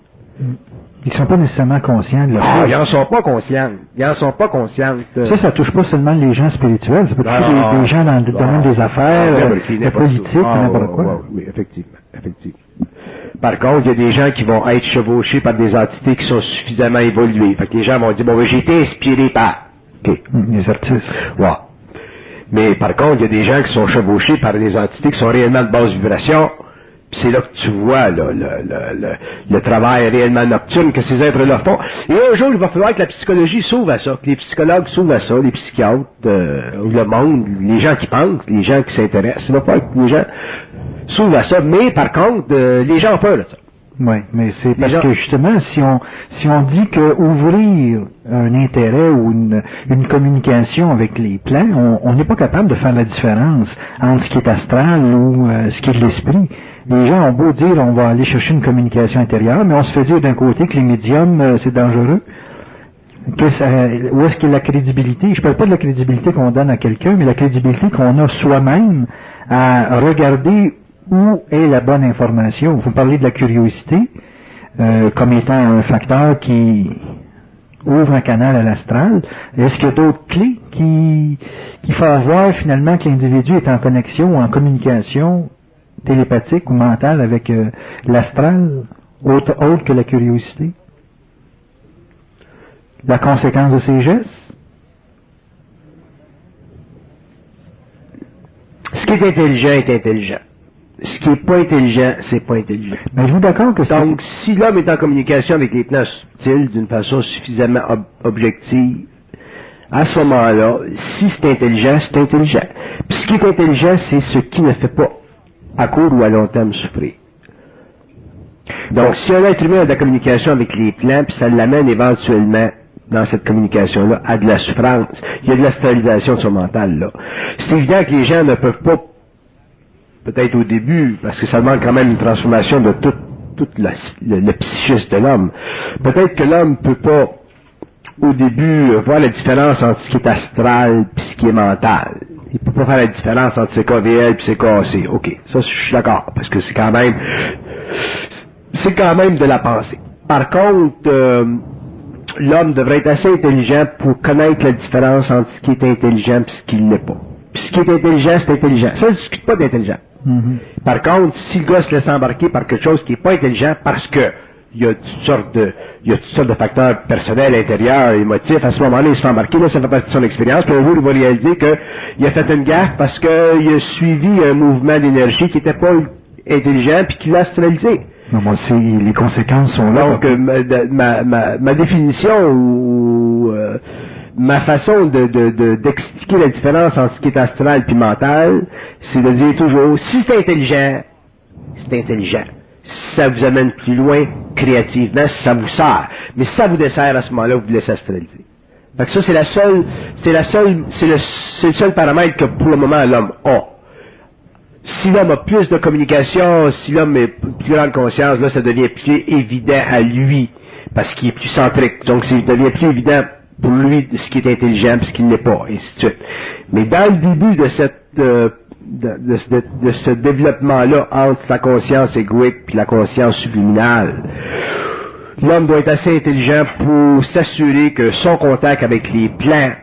Ils ne sont pas nécessairement conscients de leur Ah, ils n'en sont pas conscients. Ils n'en sont pas conscients. Ça touche pas seulement les gens spirituels, ça peut toucher des gens dans le domaine des affaires, la politique, n'importe quoi. Oui, effectivement. Par contre, il y a des gens qui vont être chevauchés par des entités qui sont suffisamment évoluées. Fait que les gens vont dire, bon, j'ai été inspiré par... Okay. Les artistes. Ouais. Mais par contre, il y a des gens qui sont chevauchés par des entités qui sont réellement de basse vibration. Puis c'est là que tu vois là, le travail réellement nocturne que ces êtres-là font. Et un jour, il va falloir que la psychologie s'ouvre à ça, que les psychologues s'ouvrent à ça, les psychiatres, le monde, les gens qui pensent, les gens qui s'intéressent. Il va falloir que les gens s'ouvrent à ça. Mais par contre, les gens ont peur de ça. Oui, mais c'est parce que justement, si on dit que ouvrir un intérêt ou une communication avec les plans, on n'est pas capable de faire la différence entre ce qui est astral ou ce qui est de l'esprit. Les gens ont beau dire on va aller chercher une communication intérieure, mais on se fait dire d'un côté que les médiums, c'est dangereux. Où est-ce qu'il y a la crédibilité? Je ne parle pas de la crédibilité qu'on donne à quelqu'un, mais la crédibilité qu'on a soi-même à regarder où est la bonne information. Vous parlez de la curiosité comme étant un facteur qui ouvre un canal à l'astral. Est-ce qu'il y a d'autres clés qui font voir finalement que l'individu est en connexion ou en communication télépathique ou mentale avec l'astral, autre que la curiosité? La conséquence de ses gestes? Ce qui est intelligent est intelligent. Ce qui n'est pas intelligent, c'est pas intelligent. Mais je vous d'accord que donc, si l'homme est en communication avec les plans subtils d'une façon suffisamment objective, à ce moment-là, si c'est intelligent, c'est intelligent. Puis ce qui est intelligent, c'est ce qui ne fait pas à court ou à long terme souffrir. Donc, si un être humain a de la communication avec les plans, puis ça l'amène éventuellement dans cette communication-là, a de la souffrance. Il y a de l'astralisation de son mental, là. C'est évident que les gens ne peuvent pas, peut-être au début, parce que ça demande quand même une transformation de tout le psychisme de l'homme. Peut-être que l'homme peut pas, au début, voir la différence entre ce qui est astral et ce qui est mental. Il peut pas faire la différence entre ses KVL et ses KAC. OK, ça, je suis d'accord, parce que c'est quand même de la pensée. Par contre, l'homme devrait être assez intelligent pour connaître la différence entre ce qui est intelligent et ce qui ne l'est pas. Puis ce qui est intelligent, c'est intelligent. Ça, je ne discute pas d'intelligent. Par contre, si le gars se laisse embarquer par quelque chose qui n'est pas intelligent parce que il y a toutes sortes de facteurs personnels, intérieurs, émotifs, à ce moment-là, il se fait embarquer, là, ça fait partie de son expérience, puis un jour, il va réaliser qu'il a fait une gaffe parce qu'il a suivi un mouvement d'énergie qui n'était pas intelligent puis qu'il l'a astralisé. Non, moi aussi, les conséquences sont là. Donc, ma définition ou ma façon d'expliquer la différence entre ce qui est astral puis mental, c'est de dire toujours, si c'est intelligent, c'est intelligent. Si ça vous amène plus loin, créativement, si ça vous sert. Mais si ça vous dessert à ce moment-là, vous laissez astraliser. Fait que ça, c'est le seul paramètre que pour le moment l'homme a. Si l'homme a plus de communication, si l'homme a plus grande conscience, là, ça devient plus évident à lui, parce qu'il est plus centrique. Donc, ça devient plus évident pour lui ce qui est intelligent, et ce qui ne l'est pas, et ainsi de suite. Mais dans le début de ce développement-là entre la conscience égoïque et la conscience subliminale, l'homme doit être assez intelligent pour s'assurer que son contact avec les plans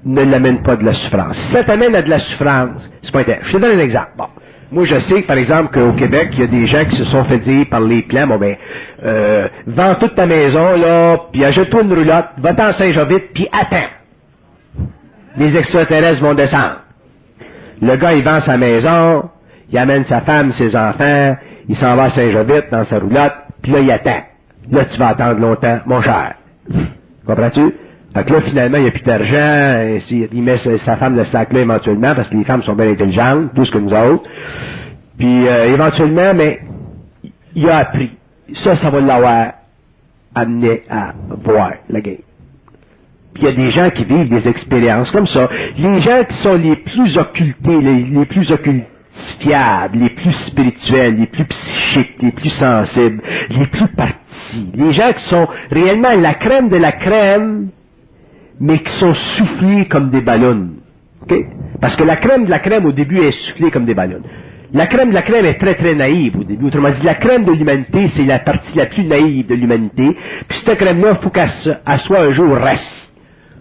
ne l'amène pas de la souffrance. Si ça t'amène à de la souffrance, c'est pas intéressant. Je te donne un exemple. Bon. Moi, je sais que, par exemple, qu'au Québec, il y a des gens qui se sont fait dire par les plans, vends toute ta maison, là, puis achète-toi une roulotte, va-t'en Saint-Jovite, puis attends. Les extraterrestres vont descendre. Le gars, il vend sa maison, il amène sa femme, ses enfants, il s'en va à Saint-Jovite dans sa roulotte, puis là, il attend. Là, tu vas attendre longtemps, mon cher. Comprends-tu? Fait que là, finalement, il n'y a plus d'argent, il met sa femme de sac-là éventuellement, parce que les femmes sont bien intelligentes, plus que nous autres. Puis, éventuellement, mais, il a appris. Ça va l'avoir amené à voir la game. Puis, il y a des gens qui vivent des expériences comme ça. Les gens qui sont les plus occultés, les plus occultifiables, les plus spirituels, les plus psychiques, les plus sensibles, les plus partis. Les gens qui sont réellement la crème de la crème, mais qui sont soufflés comme des ballons. Okay? Parce que la crème de la crème, au début, est soufflée comme des ballons. La crème de la crème est très, très naïve au début. Autrement dit, la crème de l'humanité, c'est la partie la plus naïve de l'humanité. Puis cette crème-là, il faut qu'elle soit un jour reste.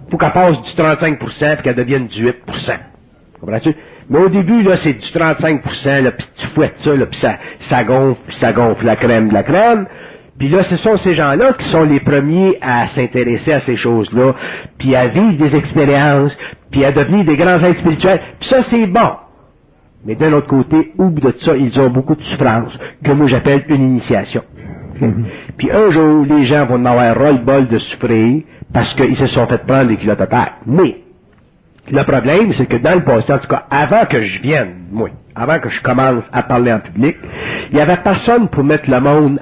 Il faut qu'elle passe du 35% puis qu'elle devienne du 8%. Comprends-tu? Mais au début, là, c'est du 35%, là, puis tu fouettes ça, là, puis ça gonfle la crème de la crème. Puis là, ce sont ces gens-là qui sont les premiers à s'intéresser à ces choses-là, puis à vivre des expériences, puis à devenir des grands êtres spirituels. Puis ça, c'est bon. Mais d'un autre côté, au bout de ça, ils ont beaucoup de souffrance, que moi j'appelle une initiation. Puis un jour, les gens vont en avoir ras-le-bol de souffrir, parce qu'ils se sont fait prendre les culottes à terre. Mais, le problème, c'est que dans le passé, en tout cas, avant que je vienne, moi, avant que je commence à parler en public, il n'y avait personne pour mettre le monde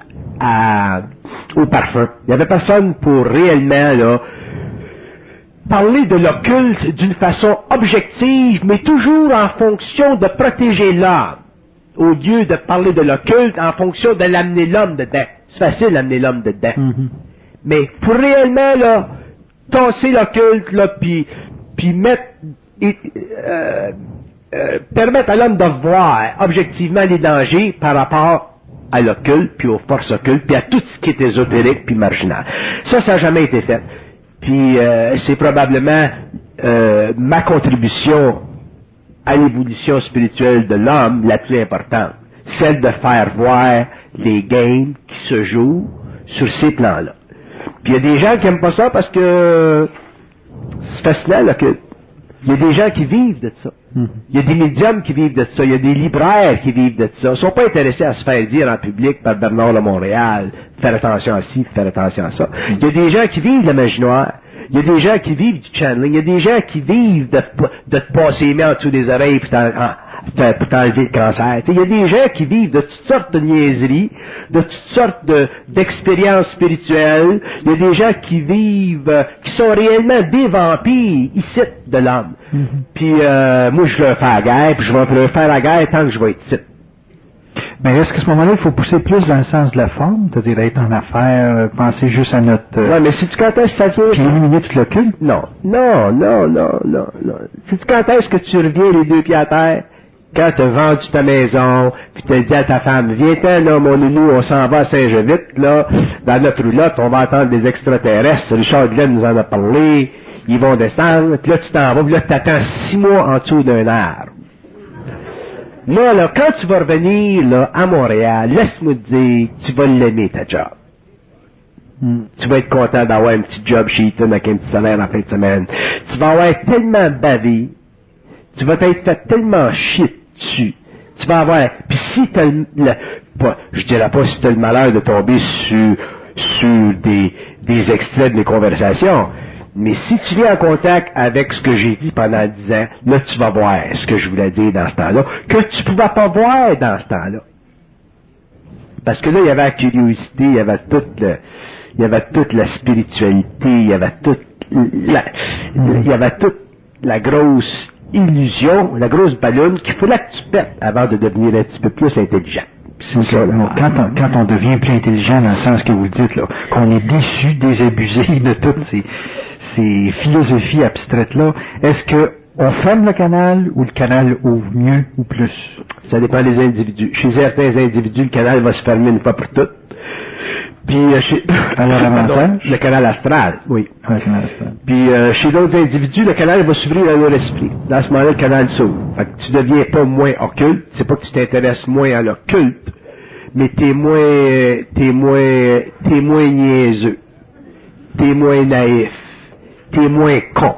au parfum. Il n'y avait personne pour réellement là, parler de l'occulte d'une façon objective, mais toujours en fonction de protéger l'homme, au lieu de parler de l'occulte en fonction de l'amener l'homme dedans. C'est facile d'amener l'homme dedans. Mais pour réellement là, tasser l'occulte, là, puis mettre permettre à l'homme de voir objectivement les dangers par rapport à l'occulte, puis aux forces occultes, puis à tout ce qui est ésotérique, puis marginal. Ça n'a jamais été fait. Puis c'est probablement ma contribution à l'évolution spirituelle de l'homme la plus importante. Celle de faire voir les games qui se jouent sur ces plans-là. Puis il y a des gens qui n'aiment pas ça parce que c'est fascinant, là, que il y a des gens qui vivent de ça. Il y a des médiums qui vivent de ça. Il y a des libraires qui vivent de ça. Ils ne sont pas intéressés à se faire dire en public par Bernard de Montréal, faire attention à ci, faire attention à ça. Il y a des gens qui vivent de la magie noire. Il y a des gens qui vivent du channeling. Il y a des gens qui vivent de te passer les mains en dessous des oreilles puis pour t'enlever le cancer. Il y a des gens qui vivent de toutes sortes de niaiseries, de toutes sortes d'expériences spirituelles. Il y a des gens qui vivent, qui sont réellement des vampires ici de l'homme. Puis moi, je leur fais la guerre, puis je vais leur faire la guerre tant que je vais être ici. Mais est-ce qu'à ce moment-là, il faut pousser plus dans le sens de la forme, c'est-à-dire être en affaires, penser juste à notre... Ouais, mais si tu quand est-ce que ça vient... Puis éliminer tout le culte? Non. Si tu quand est-ce que tu reviens les deux pieds à terre, quand tu as vendu ta maison, puis tu as dit à ta femme, viens-t'en là, mon nounou, on s'en va à Saint-Jovite, là, dans notre roulotte, on va entendre des extraterrestres, Richard Glenn nous en a parlé, ils vont descendre, puis là tu t'en vas, puis là tu t'attends 6 mois en dessous d'un arbre. Là, quand tu vas revenir là, à Montréal, laisse-moi te dire, tu vas l'aimer ta job. Tu vas être content d'avoir un petit job chez Eaton avec un petit salaire en fin de semaine. Tu vas avoir tellement bavé, tu vas t'être fait tellement chier dessus. Tu vas avoir... Puis si t'as je dirais pas si t'as le malheur de tomber sur des extraits de mes conversations, mais si tu viens en contact avec ce que j'ai dit pendant 10 ans, là, tu vas voir ce que je voulais dire dans ce temps-là, que tu ne pouvais pas voir dans ce temps-là. Parce que là, il y avait la curiosité, il y avait toute la spiritualité, il y avait toute la grosse illusion, la grosse ballonne qu'il fallait que tu pètes avant de devenir un petit peu plus intelligent. C'est ça, quand on devient plus intelligent dans le sens que vous dites, là, qu'on est déçu, désabusé de toutes ces philosophies abstraites-là, est-ce que on ferme le canal ou le canal ouvre mieux ou plus? Ça dépend des individus. Chez certains individus, le canal va se fermer une fois pour toutes. Puis alors avantage? Le canal astral, oui. Le canal astral. Puis chez d'autres individus, le canal va s'ouvrir dans leur esprit. Dans ce moment-là, le canal s'ouvre. Fait que tu deviens pas moins occulte. C'est pas que tu t'intéresses moins à l'occulte, mais t'es moins niaiseux. T'es moins naïf. T'es moins con.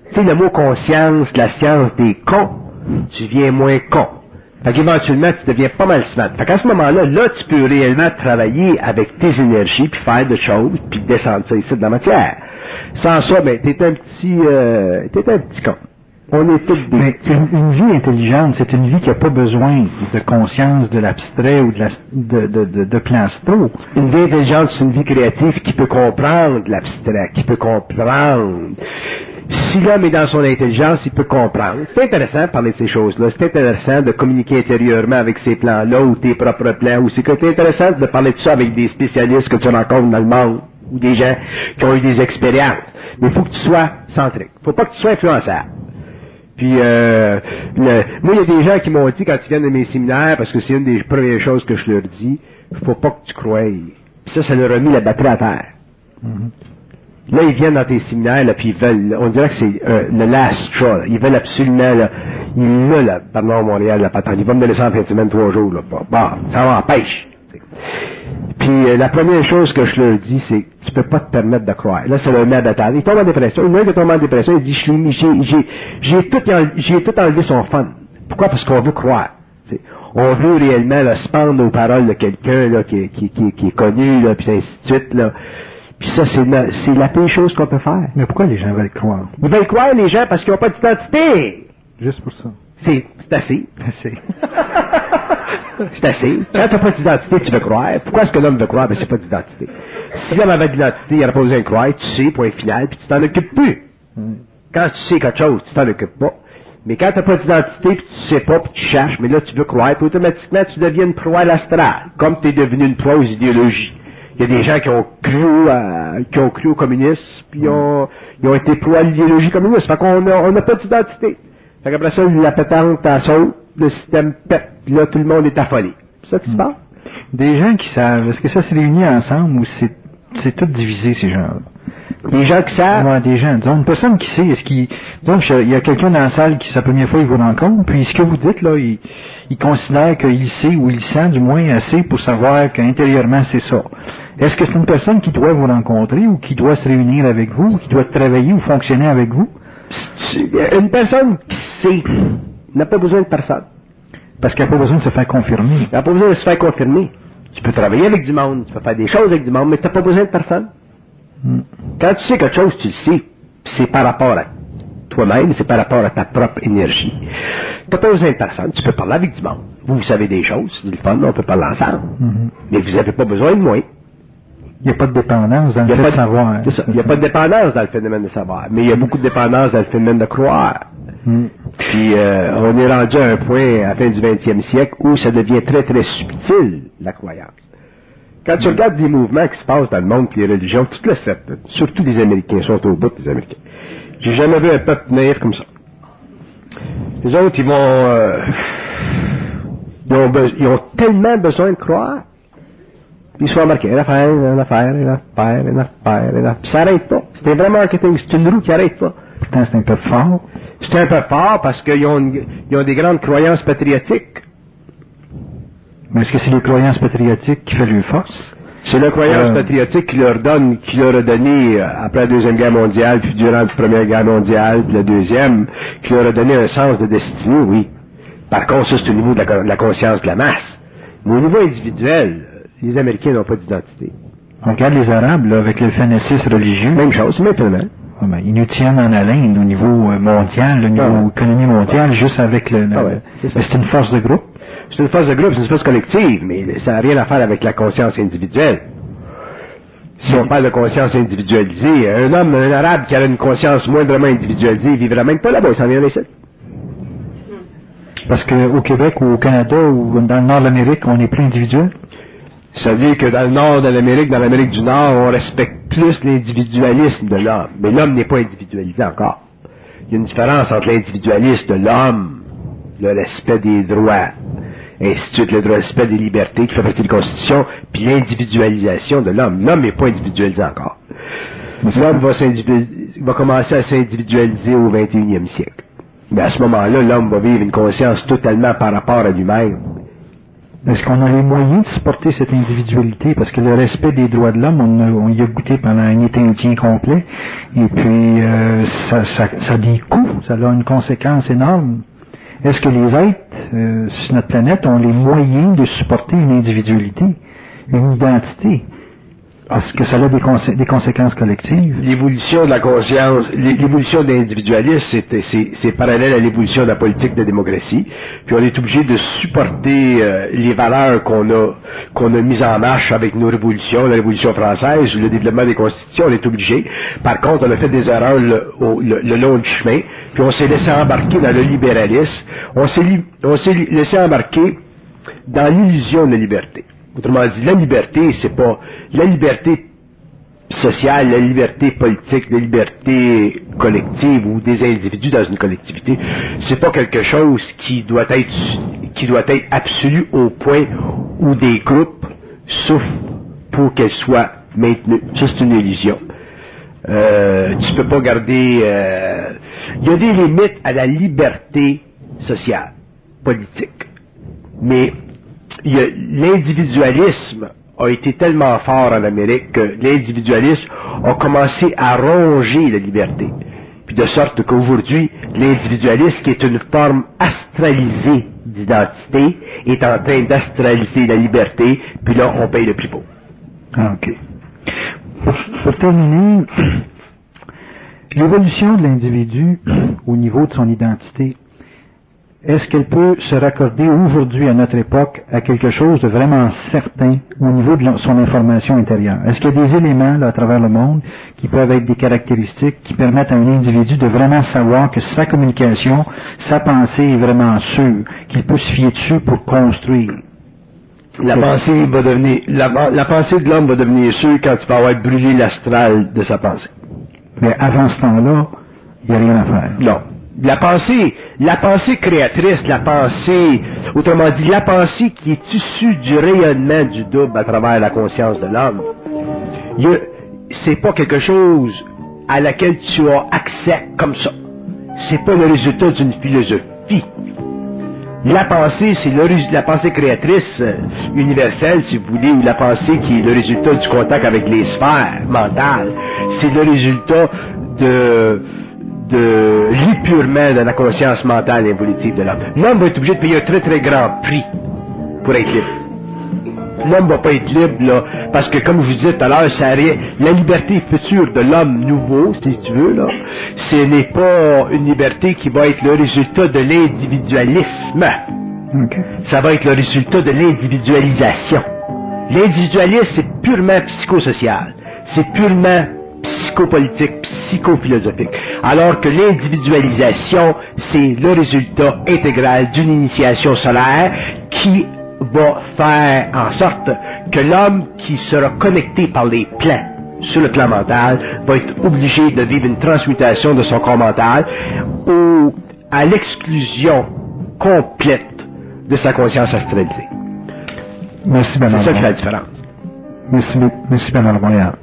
Tu sais, le mot conscience, la science des cons, tu deviens moins con. Fait qu'éventuellement, tu deviens pas mal smart. Fait qu'à ce moment-là, là, tu peux réellement travailler avec tes énergies, puis faire des choses, puis descendre ça ici de la matière. Sans ça, ben, t'es un petit con. On est tous des... Mais une vie intelligente, c'est une vie qui n'a pas besoin de conscience de l'abstrait ou de plan astro. Une vie intelligente, c'est une vie créative qui peut comprendre l'abstrait, qui peut comprendre. Si l'homme est dans son intelligence, il peut comprendre. C'est intéressant de parler de ces choses-là. C'est intéressant de communiquer intérieurement avec ces plans-là ou tes propres plans. Ou c'est intéressant de parler de ça avec des spécialistes que tu rencontres dans le monde ou des gens qui ont eu des expériences. Mais il faut que tu sois centrique. Il faut pas que tu sois influençable. Puis, moi, il y a des gens qui m'ont dit quand ils viennent de mes séminaires, parce que c'est une des premières choses que je leur dis, faut pas que tu croies. Puis ça leur a mis la batterie à terre. Là, ils viennent dans tes séminaires, là, puis ils veulent, on dirait que c'est le last straw, là. Ils veulent absolument, là, pardon, Montréal, la patente, ils vont me laisser en fin de semaine 3 jours, là. Bon, ça va en pêche. Puis la première chose que je leur dis, c'est tu peux pas te permettre de croire. Là, ça leur met à la table. Ils tombent en dépression. Une fois qu'ils tombent en dépression, il dit j'ai tout enlevé son fun. Pourquoi? Parce qu'on veut croire. T'sais. On veut réellement là, se pendre aux paroles de quelqu'un là, qui est connu, là, puis ainsi de suite. Là. Puis ça, c'est la pire chose qu'on peut faire. Mais pourquoi les gens veulent croire? Ils veulent croire, les gens, parce qu'ils n'ont pas d'identité. Juste pour ça. C'est assez. C'est assez. Quand tu n'as pas d'identité, tu veux croire. Pourquoi est-ce que l'homme veut croire? Ben, c'est pas d'identité. Si l'homme avait de l'identité, il n'aurait pas besoin de croire. Tu sais, point final, puis tu t'en occupes plus. Quand tu sais quelque chose, tu t'en occupes pas. Mais quand tu n'as pas d'identité, puis tu sais pas, puis tu cherches, mais là, tu veux croire, puis automatiquement, tu deviens une proie à l'astral. Comme tu es devenu une proie aux idéologies. Il y a des gens qui ont cru au communisme, puis ils ont été proie à l'idéologie communiste. Fait qu'on n'a pas d'identité. Fait qu'après ça, la pétante t'en saute, le système pète, puis là, tout le monde est affolé. C'est ça que tu parles? Des gens qui savent, est-ce que ça se réunit ensemble ou c'est tout divisé, ces gens-là? Des gens qui savent? Ouais, des gens. Disons, une personne qui sait, donc, il y a quelqu'un dans la salle qui, c'est la première fois qu'il vous rencontre, puis ce que vous dites, là, il considère qu'il sait ou il sent, du moins, assez pour savoir qu'intérieurement, c'est ça. Est-ce que c'est une personne qui doit vous rencontrer ou qui doit se réunir avec vous, ou qui doit travailler ou fonctionner avec vous? Une personne qui sait n'a pas besoin de personne. Parce qu'elle n'a pas besoin de se faire confirmer. Elle n'a pas besoin de se faire confirmer. Tu peux travailler avec du monde, tu peux faire des choses avec du monde, mais tu n'as pas besoin de personne. Quand tu sais quelque chose, tu le sais. C'est par rapport à toi-même, c'est par rapport à ta propre énergie. Tu n'as pas besoin de personne, tu peux parler avec du monde. Vous savez des choses, c'est le fun, on peut parler ensemble. Mais vous n'avez pas besoin de moi. Il n'y a pas de dépendance dans le fait de savoir. Il n'y a pas de dépendance dans le phénomène de savoir, mais il y a beaucoup de dépendance dans le phénomène de croire. Puis on est rendu à un point à la fin du 20e siècle où ça devient très très subtil, la croyance. Quand tu regardes les mouvements qui se passent dans le monde et les religions, tu te le sais, surtout les Américains, sont au bout des Américains. J'ai jamais vu un peuple tenir comme ça. Les autres, ils ont tellement besoin de croire. Ils sont marqués, une affaire. Puis ça n'arrête pas. C'est un vrai marketing, c'est une roue qui n'arrête pas. Pourtant, c'est un peu fort. C'est un peu fort parce qu'ils ont des grandes croyances patriotiques. Mais est-ce que c'est les croyances patriotiques qui font leur force? C'est la croyance patriotique qui leur a donné, après la Deuxième Guerre mondiale, puis durant la Première Guerre mondiale, puis la Deuxième, qui leur a donné un sens de destinée, oui. Par contre, ça, c'est au niveau de la conscience de la masse. Mais au niveau individuel, les Américains n'ont pas d'identité. On regarde les Arabes, là, avec le fanatisme religieux. Même chose, maintenant. Ils nous tiennent en haleine au niveau mondial, au niveau économie mondiale, juste avec c'est une force de groupe. C'est une force de groupe, c'est une force collective, mais ça n'a rien à faire avec la conscience individuelle. Si on parle de conscience individualisée, un Arabe qui a une conscience moindrement individualisée, il vivra même pas là-bas, il s'en vient ici. Parce qu'au Québec ou au Canada ou dans le nord de l'Amérique, on est plus individuel? Ça veut dire que dans le nord de l'Amérique, dans l'Amérique du Nord, on respecte plus l'individualisme de l'homme. Mais l'homme n'est pas individualisé encore. Il y a une différence entre l'individualisme de l'homme, le respect des droits, ainsi de suite, le respect des libertés qui fait partie de la Constitution, puis l'individualisation de l'homme. L'homme n'est pas individualisé encore. L'homme va commencer à s'individualiser au 21e siècle. Mais à ce moment-là, l'homme va vivre une conscience totalement par rapport à lui-même. Est-ce qu'on a les moyens de supporter cette individualité? Parce que le respect des droits de l'homme, on y a goûté pendant un éternité complet. Et puis, ça a des coûts, ça a une conséquence énorme. Est-ce que les êtres sur notre planète ont les moyens de supporter une individualité, une identité? Parce que ça a des conséquences collectives. L'évolution de la conscience, l'évolution de l'individualisme, c'est parallèle à l'évolution de la politique de démocratie. Puis on est obligé de supporter les valeurs qu'on a mises en marche avec nos révolutions, la Révolution française, le développement des constitutions, on est obligé. Par contre, on a fait des erreurs le long du chemin, puis on s'est laissé embarquer dans le libéralisme, on s'est laissé embarquer dans l'illusion de la liberté. Autrement dit, la liberté, c'est pas la liberté sociale, la liberté politique, la liberté collective ou des individus dans une collectivité. C'est pas quelque chose qui doit être absolu au point où des groupes souffrent pour qu'elle soit maintenue. Ça, c'est une illusion. Tu peux pas garder... Il y a des limites à la liberté sociale, politique. Mais l'individualisme a été tellement fort en Amérique que l'individualisme a commencé à ronger la liberté. Puis de sorte qu'aujourd'hui, l'individualisme, qui est une forme astralisée d'identité, est en train d'astraliser la liberté, puis là, on paye le plus beau. OK. Pour terminer, l'évolution de l'individu au niveau de son identité, est-ce qu'elle peut se raccorder aujourd'hui, à notre époque, à quelque chose de vraiment certain au niveau de son information intérieure? Est-ce qu'il y a des éléments là, à travers le monde qui peuvent être des caractéristiques qui permettent à un individu de vraiment savoir que sa communication, sa pensée est vraiment sûre, qu'il peut se fier dessus pour construire? La pensée de l'homme va devenir sûre quand tu vas avoir brûlé l'astral de sa pensée. Mais avant ce temps-là, il n'y a rien à faire. Non. La pensée créatrice, autrement dit, la pensée qui est issue du rayonnement du double à travers la conscience de l'homme, c'est pas quelque chose à laquelle tu as accès comme ça. C'est pas le résultat d'une philosophie. La pensée, c'est la pensée créatrice universelle, si vous voulez, ou la pensée qui est le résultat du contact avec les sphères mentales. C'est le résultat de l'épurement de la conscience mentale et évolutive de l'homme. L'homme va être obligé de payer un très très grand prix pour être libre. l'homme va pas être libre, là, parce que comme je vous disais tout à l'heure, la liberté future de l'homme nouveau, si tu veux, là, ce n'est pas une liberté qui va être le résultat de l'individualisme. Okay. Ça va être le résultat de l'individualisation. L'individualisme, c'est purement psychosocial. C'est purement psychopolitique, psychophilosophique. Alors que l'individualisation, c'est le résultat intégral d'une initiation solaire qui va faire en sorte que l'homme qui sera connecté par les plans sur le plan mental va être obligé de vivre une transmutation de son corps mental à l'exclusion complète de sa conscience astralisée. Merci, c'est ça qui fait la différence. Merci, Bernard Montréal.